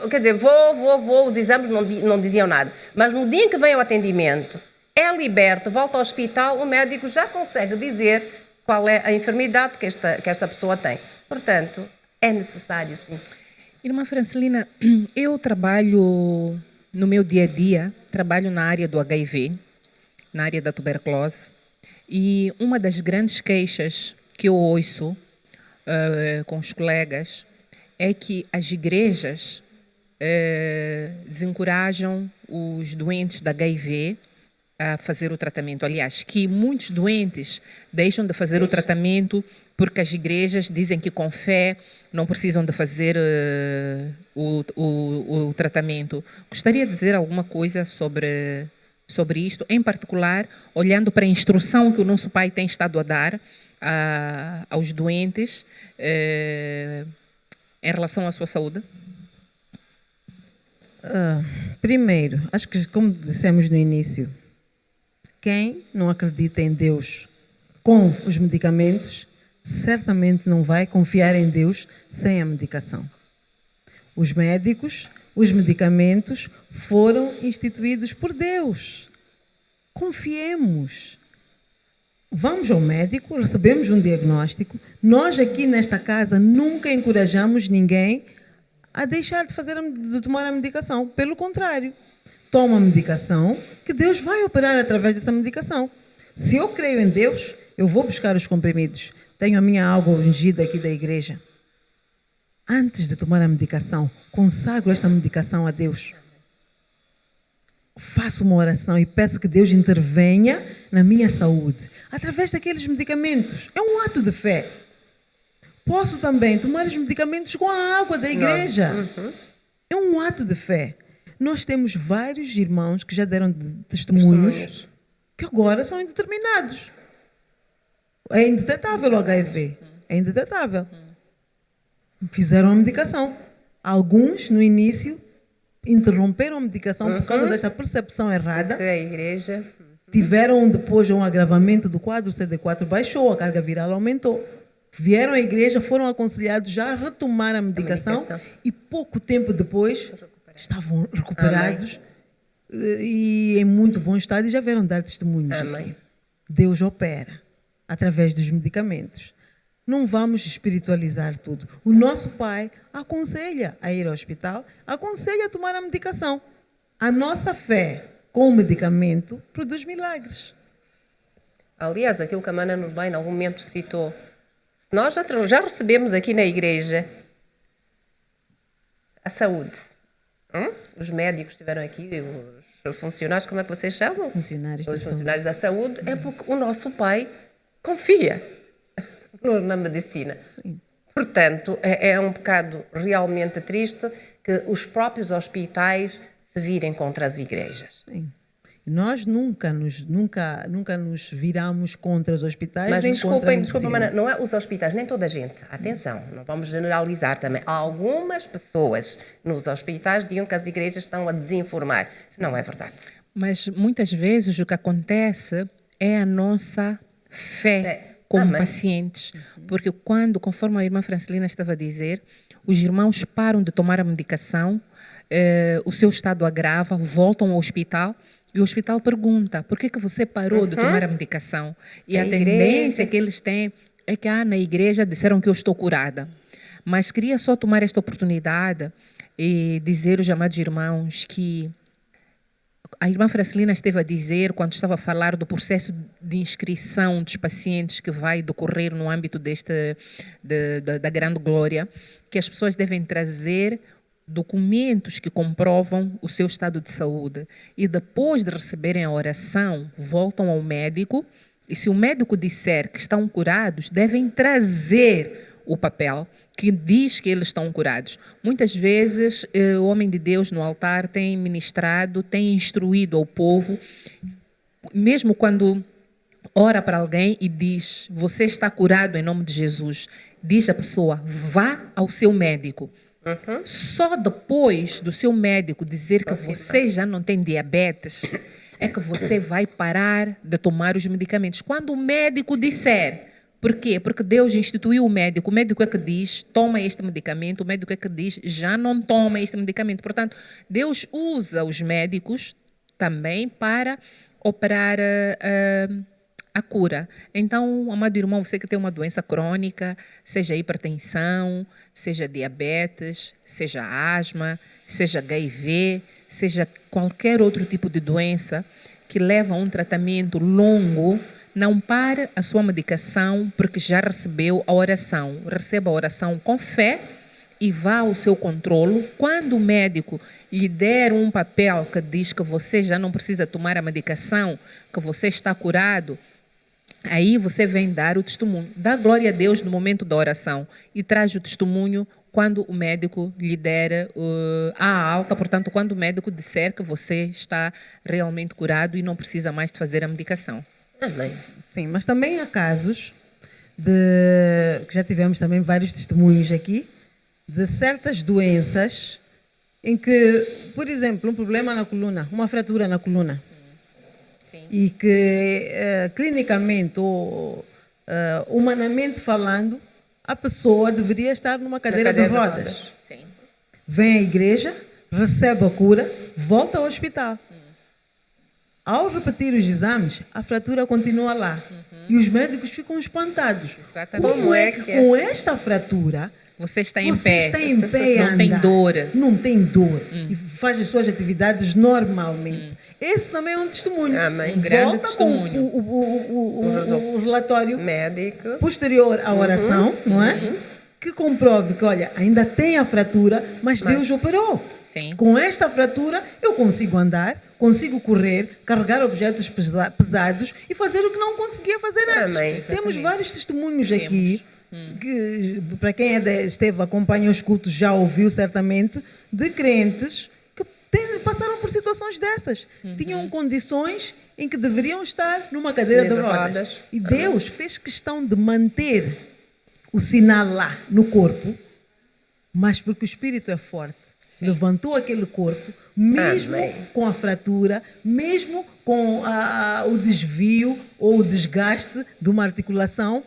Quer dizer, os exames não diziam nada. Mas no dia em que vem o atendimento, é liberto, volta ao hospital, o médico já consegue dizer qual é a enfermidade que esta pessoa tem. Portanto, é necessário, sim. Irmã Francelina, eu trabalho no meu dia a dia, trabalho na área do HIV, na área da tuberculose, e uma das grandes queixas que eu ouço com os colegas é que as igrejas desencorajam os doentes da HIV a fazer o tratamento. Aliás, que muitos doentes deixam de fazer o tratamento porque as igrejas dizem que com fé não precisam de fazer o tratamento. Gostaria de dizer alguma coisa sobre sobre isto, em particular, olhando para a instrução que o nosso Pai tem estado a dar aos doentes em relação à sua saúde? Primeiro, acho que, como dissemos no início, quem não acredita em Deus com os medicamentos, certamente não vai confiar em Deus sem a medicação. Os médicos, os medicamentos foram instituídos por Deus. Confiemos. Vamos ao médico, recebemos um diagnóstico. Nós aqui nesta casa nunca encorajamos ninguém a deixar de tomar a medicação. Pelo contrário, toma a medicação, que Deus vai operar através dessa medicação. Se eu creio em Deus, eu vou buscar os comprimidos. Tenho a minha água ungida aqui da igreja. Antes de tomar a medicação, consagro esta medicação a Deus. Faço uma oração e peço que Deus intervenha na minha saúde, através daqueles medicamentos. É um ato de fé. Posso também tomar os medicamentos com a água da igreja. É um ato de fé. Nós temos vários irmãos que já deram testemunhos que agora são indeterminados. É indetetável o HIV. É indetetável. Fizeram a medicação. Alguns, no início, interromperam a medicação por causa desta percepção errada. A igreja. Tiveram depois um agravamento do quadro, o CD4 baixou, a carga viral aumentou. Vieram à igreja, foram aconselhados já a retomar a medicação. E pouco tempo depois estavam recuperados e em muito bom estado e já vieram dar testemunhos. Amém. Deus opera através dos medicamentos. Não vamos espiritualizar tudo. O nosso Pai aconselha a ir ao hospital, aconselha a tomar a medicação. A nossa fé com o medicamento produz milagres. Aliás, aquilo que a Mana Nurbem em algum momento citou, nós já recebemos aqui na igreja a saúde. Os médicos estiveram aqui, os funcionários, como é que vocês chamam? Funcionários da saúde. É porque o nosso Pai confia na medicina. Sim. Portanto, é um bocado realmente triste que os próprios hospitais se virem contra as igrejas. Sim. Nós nunca nos viramos contra os hospitais, mas nem contra a desculpem, medicina. não é os hospitais, nem toda a gente. Atenção, não vamos generalizar também. Algumas pessoas nos hospitais digam que as igrejas estão a desinformar. Não é verdade. Mas muitas vezes o que acontece é a nossa fé como pacientes. Porque conforme a irmã Francelina estava a dizer, os irmãos param de tomar a medicação, o seu estado agrava, voltam ao hospital. E o hospital pergunta, por que você parou de tomar a medicação? E a tendência que eles têm é que na igreja disseram que eu estou curada. Mas queria só tomar esta oportunidade e dizer aos amados irmãos que a irmã Francelina esteve a dizer, quando estava a falar do processo de inscrição dos pacientes que vai decorrer no âmbito da Grande Glória, que as pessoas devem trazer documentos que comprovam o seu estado de saúde e depois de receberem a oração, voltam ao médico e se o médico disser que estão curados, devem trazer o papel que diz que eles estão curados. Muitas vezes o homem de Deus no altar tem ministrado, tem instruído ao povo, mesmo quando ora para alguém e diz, você está curado em nome de Jesus, diz a pessoa, vá ao seu médico. Só depois do seu médico dizer que você já não tem diabetes é que você vai parar de tomar os medicamentos. Quando o médico disser, por quê? Porque Deus instituiu o médico é que diz, toma este medicamento, o médico é que diz, já não toma este medicamento. Portanto, Deus usa os médicos também para operar a cura. Então, amado irmão, você que tem uma doença crônica, seja hipertensão, seja diabetes, seja asma, seja HIV, seja qualquer outro tipo de doença que leva a um tratamento longo, não pare a sua medicação porque já recebeu a oração. Receba a oração com fé e vá ao seu controlo. Quando o médico lhe der um papel que diz que você já não precisa tomar a medicação, que você está curado, aí você vem dar o testemunho. Dá glória a Deus no momento da oração e traz o testemunho quando o médico lhe der a alta, portanto, quando o médico disser que você está realmente curado e não precisa mais de fazer a medicação. Amém. Sim, mas também há casos que já tivemos também vários testemunhos aqui, de certas doenças em que, por exemplo, um problema na coluna, uma fratura na coluna, Sim. e que clinicamente ou humanamente falando, a pessoa deveria estar numa cadeira de rodas. Sim. Vem à igreja, recebe a cura, volta ao hospital. Ao repetir os exames, a fratura continua lá. E os médicos ficam espantados. Exatamente. Como é que com esta fratura você está em você pé. está em pé a Não tem andar, dor. não tem dor e faz as suas atividades normalmente. Esse também é um testemunho. Amém. Um grande Volta testemunho. com o relatório Médico. posterior à oração, não é? Que comprove que, olha, ainda tem a fratura, mas Deus operou. Sim. Com esta fratura, eu consigo andar, consigo correr, carregar objetos pesados e fazer o que não conseguia fazer antes. Amém. Temos Exatamente. vários testemunhos aqui, que, para quem esteve, acompanha os cultos, já ouviu certamente, de crentes que passaram por situações dessas. Tinham condições em que deveriam estar numa cadeira de rodas. E Deus fez questão de manter o sinal lá no corpo, mas porque o Espírito é forte. Sim. Levantou aquele corpo, mesmo Amém. com a fratura, mesmo com o desvio ou o desgaste de uma articulação,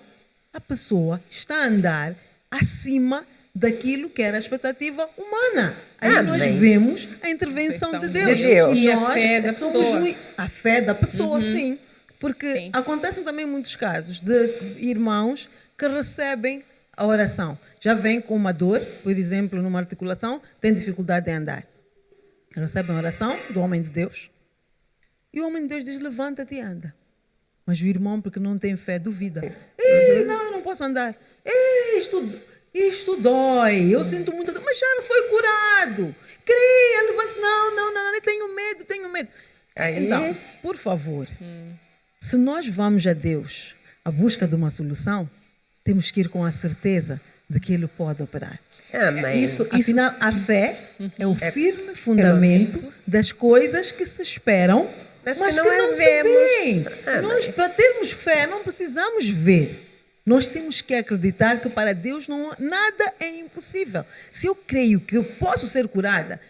a pessoa está a andar acima daquilo que era a expectativa humana. Aí nós Amém. vemos a intervenção de Deus. De Deus. E a nós fé da somos pessoa. a fé da pessoa, sim. Porque Sim. acontecem também muitos casos de irmãos que recebem a oração. Já vem com uma dor, por exemplo, numa articulação, tem dificuldade em andar. Recebem a oração do homem de Deus e o homem de Deus diz, levanta-te e anda. Mas o irmão, porque não tem fé, duvida. Ei, não, eu não posso andar. Ei, isto dói, eu sinto muita dor, mas já foi curado. Creia, levante-se. Não, eu tenho medo. Aí. Então, por favor, se nós vamos a Deus à busca de uma solução, temos que ir com a certeza de que Ele pode operar. Amém. Afinal, a fé é o firme fundamento das coisas que se esperam, mas que não se veem. Nós, para termos fé, não precisamos ver. Nós temos que acreditar que para Deus nada é impossível. Se eu creio que eu posso ser curada,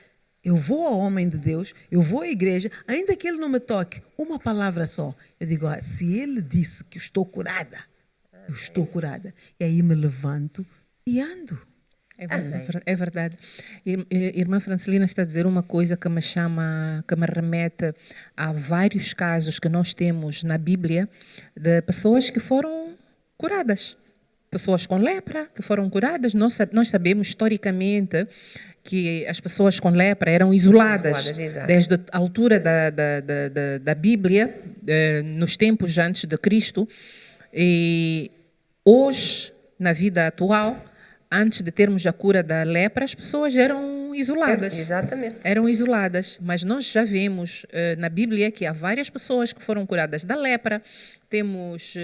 eu vou ao homem de Deus, eu vou à igreja, ainda que ele não me toque uma palavra só. Eu digo, se ele disse que estou curada, eu estou curada. E aí me levanto e ando. É verdade. Irmã Francelina está a dizer uma coisa que me remete a vários casos que nós temos na Bíblia de pessoas que foram curadas. Pessoas com lepra que foram curadas. Nós sabemos historicamente que as pessoas com lepra eram isoladas desde a altura da Bíblia, nos tempos antes de Cristo. E hoje, na vida atual, antes de termos a cura da lepra, as pessoas eram isoladas. Exatamente. Eram isoladas. Mas nós já vemos na Bíblia que há várias pessoas que foram curadas da lepra. Temos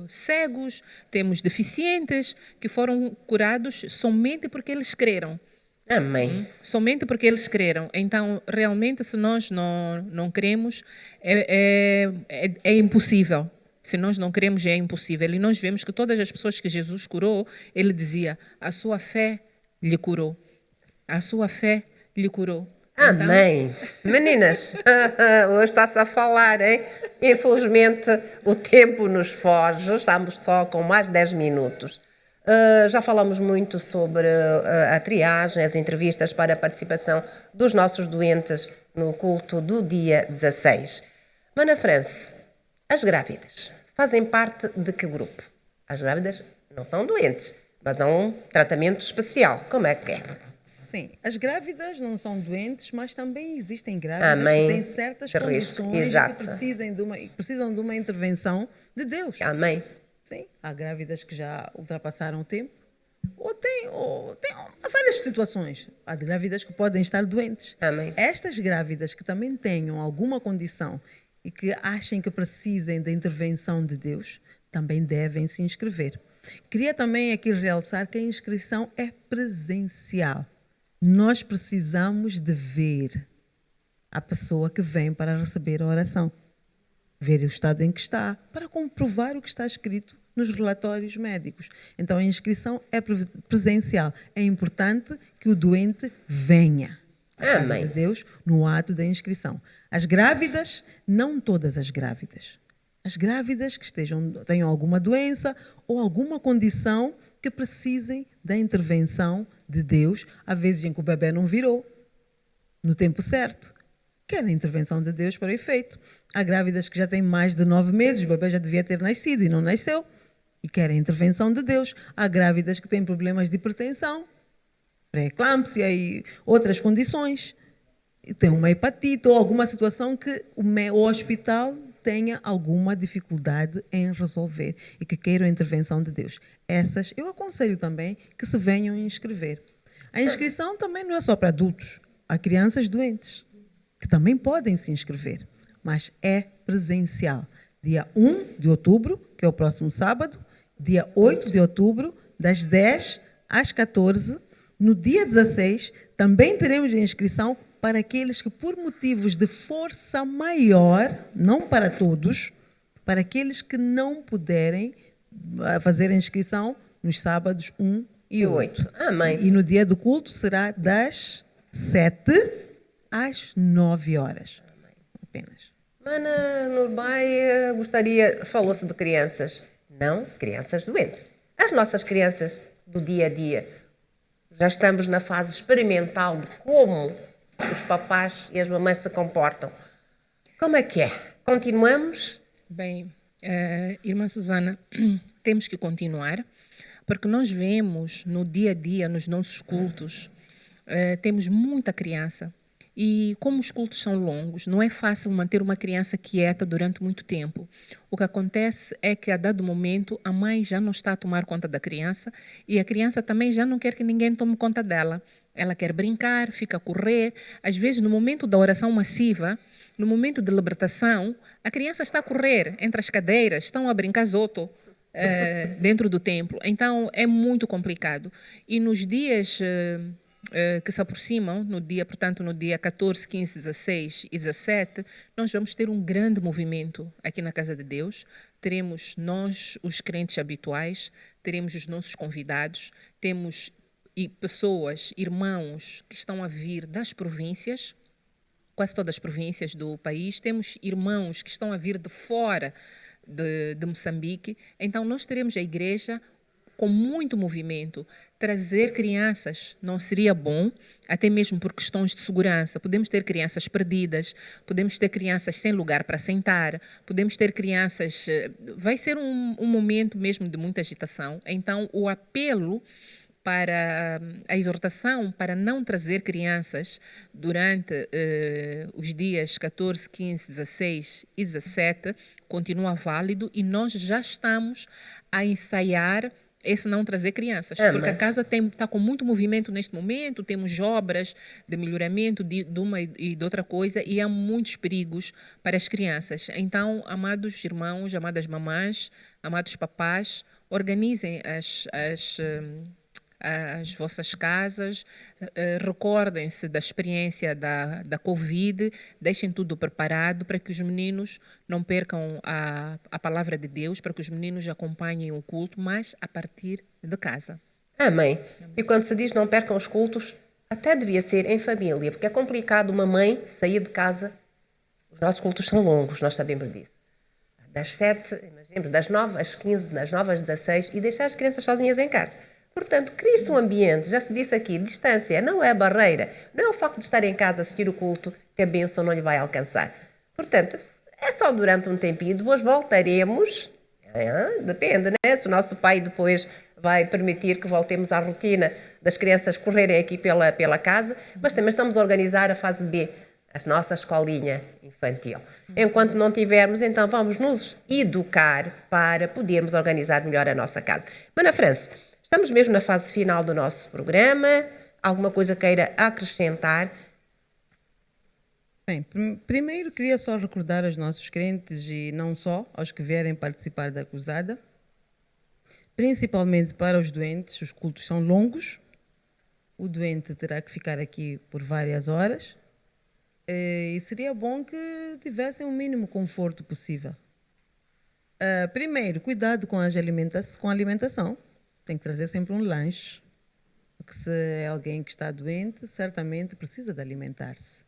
cegos, temos deficientes que foram curados somente porque eles creram. Amém. Somente porque eles creram. Então, realmente, se nós não cremos, é impossível. Se nós não cremos, é impossível. E nós vemos que todas as pessoas que Jesus curou, ele dizia, a sua fé lhe curou. A sua fé lhe curou. Amém. Meninas, hoje está-se a falar, hein? Infelizmente, o tempo nos foge. Estamos só com mais 10 minutos. Já falamos muito sobre a triagem, as entrevistas para a participação dos nossos doentes no culto do dia 16. Mana France, as grávidas fazem parte de que grupo? As grávidas não são doentes, mas há um tratamento especial. Como é que é? Sim, as grávidas não são doentes, mas também existem grávidas Amém. que têm certas condições que precisam de uma intervenção de Deus. Amém. Sim, há grávidas que já ultrapassaram o tempo, há várias situações. Há grávidas que podem estar doentes. Amém. Estas grávidas que também tenham alguma condição e que achem que precisem da intervenção de Deus, também devem se inscrever. Queria também aqui realçar que a inscrição é presencial. Nós precisamos de ver a pessoa que vem para receber a oração. Ver o estado em que está, para comprovar o que está escrito nos relatórios médicos. Então, a inscrição é presencial. É importante que o doente venha à casa de Deus no ato da inscrição. As grávidas, não todas as grávidas. As grávidas que tenham alguma doença ou alguma condição que precisem da intervenção de Deus, às vezes em que o bebê não virou no tempo certo. Querem a intervenção de Deus para o efeito. Há grávidas que já têm mais de 9 meses, o bebê já devia ter nascido e não nasceu, e querem a intervenção de Deus. Há grávidas que têm problemas de hipertensão, pré-eclâmpsia e outras condições. E tem uma hepatite ou alguma situação que o hospital tenha alguma dificuldade em resolver e que queiram a intervenção de Deus. Essas eu aconselho também que se venham inscrever. A inscrição também não é só para adultos, há crianças doentes que também podem se inscrever, mas é presencial. Dia 1 de outubro, que é o próximo sábado, dia 8 de outubro, das 10 às 14. No dia 16, também teremos a inscrição para aqueles que, por motivos de força maior, não para todos, para aqueles que não puderem fazer a inscrição nos sábados 1 e 8. Amém. E no dia do culto será das 7 às 9 horas. Apenas. Mana Nurbay falou-se de crianças. Não, crianças doentes. As nossas crianças do dia a dia. Já estamos na fase experimental de como os papás e as mamães se comportam. Como é que é? Continuamos? Bem, irmã Susana, temos que continuar, porque nós vemos no dia a dia, nos nossos cultos, temos muita criança. E como os cultos são longos, não é fácil manter uma criança quieta durante muito tempo. O que acontece é que, a dado momento, a mãe já não está a tomar conta da criança e a criança também já não quer que ninguém tome conta dela. Ela quer brincar, fica a correr. Às vezes, no momento da oração massiva, no momento de libertação, a criança está a correr entre as cadeiras, estão a brincar zoto dentro do templo. Então, é muito complicado. E nos dias que se aproximam, portanto, no dia 14, 15, 16 e 17, nós vamos ter um grande movimento aqui na Casa de Deus. Teremos nós, os crentes habituais, teremos os nossos convidados, temos pessoas, irmãos que estão a vir das províncias, quase todas as províncias do país, temos irmãos que estão a vir de fora de Moçambique. Então, nós teremos a igreja com muito movimento. Trazer crianças não seria bom, até mesmo por questões de segurança. Podemos ter crianças perdidas, podemos ter crianças sem lugar para sentar, podemos ter crianças... Vai ser um momento mesmo de muita agitação. Então, o apelo para a exortação para não trazer crianças durante os dias 14, 15, 16 e 17 continua válido e nós já estamos a ensaiar esse não trazer crianças, porque a casa está com muito movimento neste momento, temos obras de melhoramento de uma e de outra coisa e há muitos perigos para as crianças. Então, amados irmãos, amadas mamães, amados papás, organizem as vossas casas, recordem-se da experiência da Covid, deixem tudo preparado para que os meninos não percam a palavra de Deus, para que os meninos acompanhem o culto, mas a partir de casa. Amém. E quando se diz não percam os cultos, até devia ser em família, porque é complicado uma mãe sair de casa. Os nossos cultos são longos, nós sabemos disso. Das 7, imaginemos, das 9 às 15, das 9 às 16 e deixar as crianças sozinhas em casa. Portanto, cria-se um ambiente, já se disse aqui, distância, não é barreira. Não é o facto de estar em casa, assistir o culto, que a bênção não lhe vai alcançar. Portanto, é só durante um tempinho, depois voltaremos, depende, né? Se o nosso pai depois vai permitir que voltemos à rotina das crianças correrem aqui pela casa, mas também estamos a organizar a fase B, a nossa escolinha infantil. Enquanto não tivermos, então vamos nos educar para podermos organizar melhor a nossa casa. Mana França, estamos mesmo na fase final do nosso programa. Alguma coisa queira acrescentar? Bem, primeiro queria só recordar aos nossos crentes e não só, aos que vierem participar da cruzada. principalmente para os doentes. Os cultos são longos, o doente terá que ficar aqui por várias horas e seria bom que tivessem o mínimo conforto possível. Primeiro, cuidado com a alimentação. Tem que trazer sempre um lanche, porque se é alguém que está doente, certamente precisa de alimentar-se.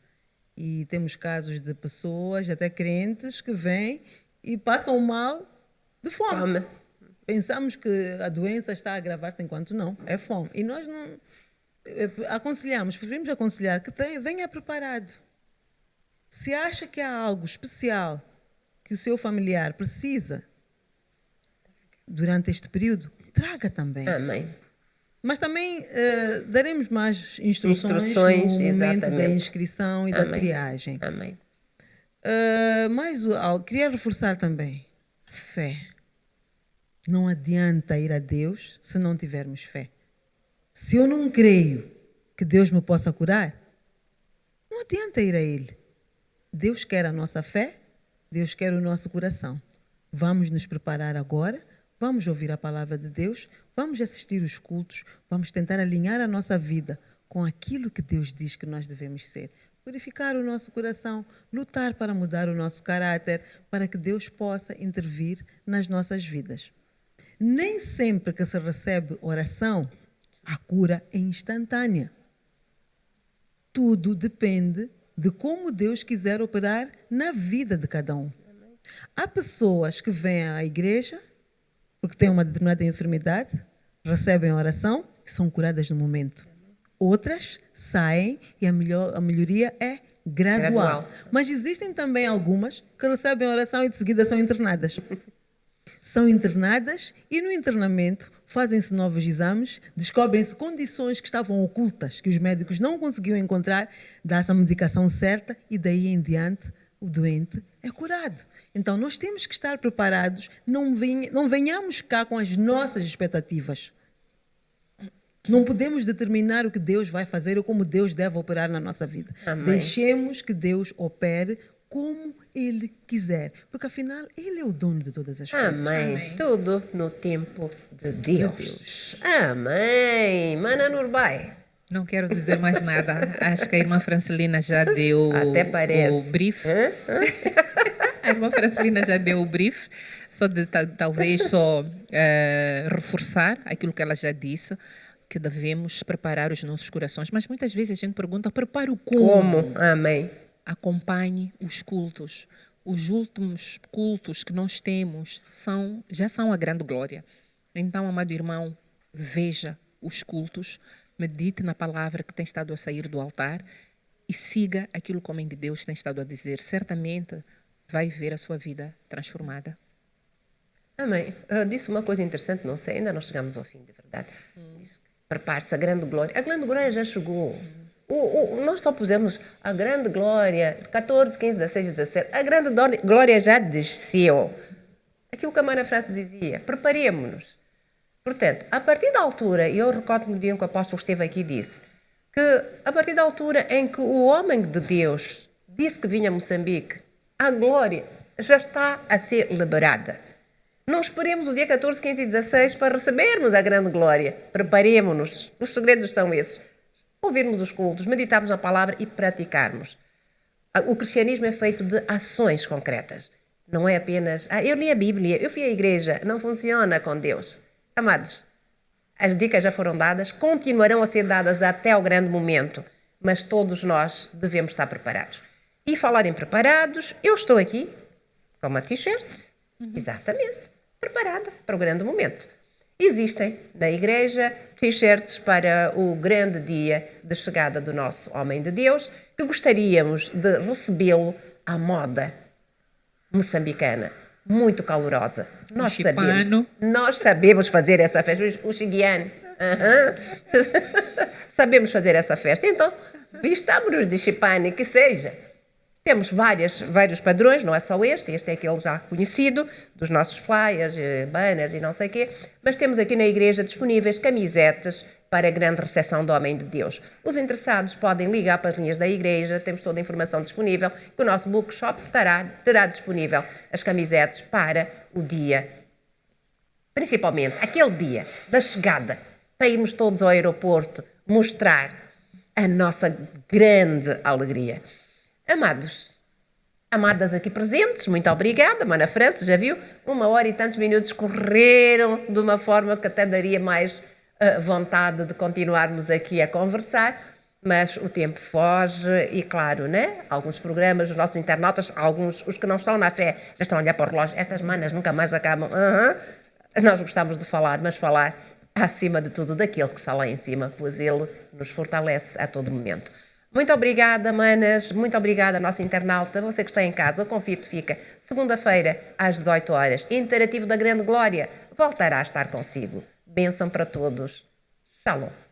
E temos casos de pessoas, até crentes, que vêm e passam mal de fome. Pensamos que a doença está a agravar-se, enquanto não, é fome. E nós não preferimos aconselhar que venha preparado. Se acha que há algo especial que o seu familiar precisa durante este período, traga também. Amém. Mas também daremos mais instruções no momento da inscrição e da triagem. Amém. Mas queria reforçar também a fé. Não adianta ir a Deus se não tivermos fé. Se eu não creio que Deus me possa curar, não adianta ir a Ele. Deus quer a nossa fé, Deus quer o nosso coração. Vamos nos preparar agora, vamos ouvir a palavra de Deus, vamos assistir os cultos, vamos tentar alinhar a nossa vida com aquilo que Deus diz que nós devemos ser. Purificar o nosso coração, lutar para mudar o nosso caráter, para que Deus possa intervir nas nossas vidas. Nem sempre que se recebe oração, a cura é instantânea. Tudo depende de como Deus quiser operar na vida de cada um. Há pessoas que vêm à igreja porque têm uma determinada enfermidade, recebem a oração e são curadas no momento. Outras saem e a melhoria é gradual. Mas existem também algumas que recebem a oração e de seguida são internadas. São internadas e no internamento fazem-se novos exames, descobrem-se condições que estavam ocultas, que os médicos não conseguiam encontrar, dá-se a medicação certa e daí em diante o doente é curado. Então nós temos que estar preparados, não venhamos cá com as nossas expectativas. Não podemos determinar o que Deus vai fazer ou como Deus deve operar na nossa vida. Amém. Deixemos que Deus opere como Ele quiser, porque afinal Ele é o dono de todas as coisas. Amém. Tudo no tempo de Deus. Amém. Mana Nurbai. Não quero dizer mais nada. Acho que a irmã Francelina já deu o brief. A irmã Francelina já deu o brief. Só de talvez reforçar aquilo que ela já disse, que devemos preparar os nossos corações. Mas muitas vezes a gente pergunta, preparo como? Amém. Acompanhe os cultos. Os últimos cultos que nós temos já são a grande glória. Então, amado irmão, veja os cultos, medite na palavra que tem estado a sair do altar e siga aquilo que o homem de Deus tem estado a dizer. Certamente vai ver a sua vida transformada. Amém. Disse uma coisa interessante, não sei, ainda não chegamos ao fim, de verdade. Prepare-se, a grande glória. A grande glória já chegou. Nós só pusemos a grande glória, 14, 15, 16, 17. A grande glória já desceu. Aquilo que a Mana França dizia, preparemos-nos. Portanto, a partir da altura, e eu recordo-me do dia em que o apóstolo esteve aqui e disse, que a partir da altura em que o homem de Deus disse que vinha a Moçambique, a glória já está a ser liberada. Não esperemos o dia 14, 15 e 16 para recebermos a grande glória. Preparemos-nos. Os segredos são esses. Ouvirmos os cultos, meditarmos na palavra e praticarmos. O cristianismo é feito de ações concretas. Não é apenas, eu li a Bíblia, eu fui à igreja. Não funciona com Deus. Amados, as dicas já foram dadas, continuarão a ser dadas até ao grande momento, mas todos nós devemos estar preparados. E falar em preparados, eu estou aqui com uma t-shirt, exatamente, preparada para o grande momento. Existem na igreja t-shirts para o grande dia de chegada do nosso homem de Deus, que gostaríamos de recebê-lo à moda moçambicana, muito calorosa. Nós sabemos fazer essa festa, o Xigiane. Sabemos fazer essa festa. Então, vistamos-nos de chipane, que seja. Temos vários padrões, não é só este é aquele já conhecido, dos nossos flyers, banners e não sei o quê, mas temos aqui na igreja disponíveis camisetas para a grande recepção do homem de Deus. Os interessados podem ligar para as linhas da igreja, temos toda a informação disponível, que o nosso bookshop terá disponível as camisetas para o dia principalmente aquele dia da chegada, para irmos todos ao aeroporto mostrar a nossa grande alegria. Amados, amadas aqui presentes, muito obrigada. Mana França, já viu? 1 hora e tantos minutos correram de uma forma que até daria mais vontade de continuarmos aqui a conversar, mas o tempo foge e, claro, né? Alguns programas, os nossos internautas, alguns, os que não estão na fé, já estão a olhar para o relógio. Estas manas nunca mais acabam. Nós gostamos de falar, mas falar acima de tudo daquele que está lá em cima, pois ele nos fortalece a todo momento. Muito obrigada, manas. Muito obrigada, nossa internauta. Você que está em casa, o convite fica segunda-feira, às 18 horas. Interativo da Grande Glória voltará a estar consigo. Bênção para todos. Shalom.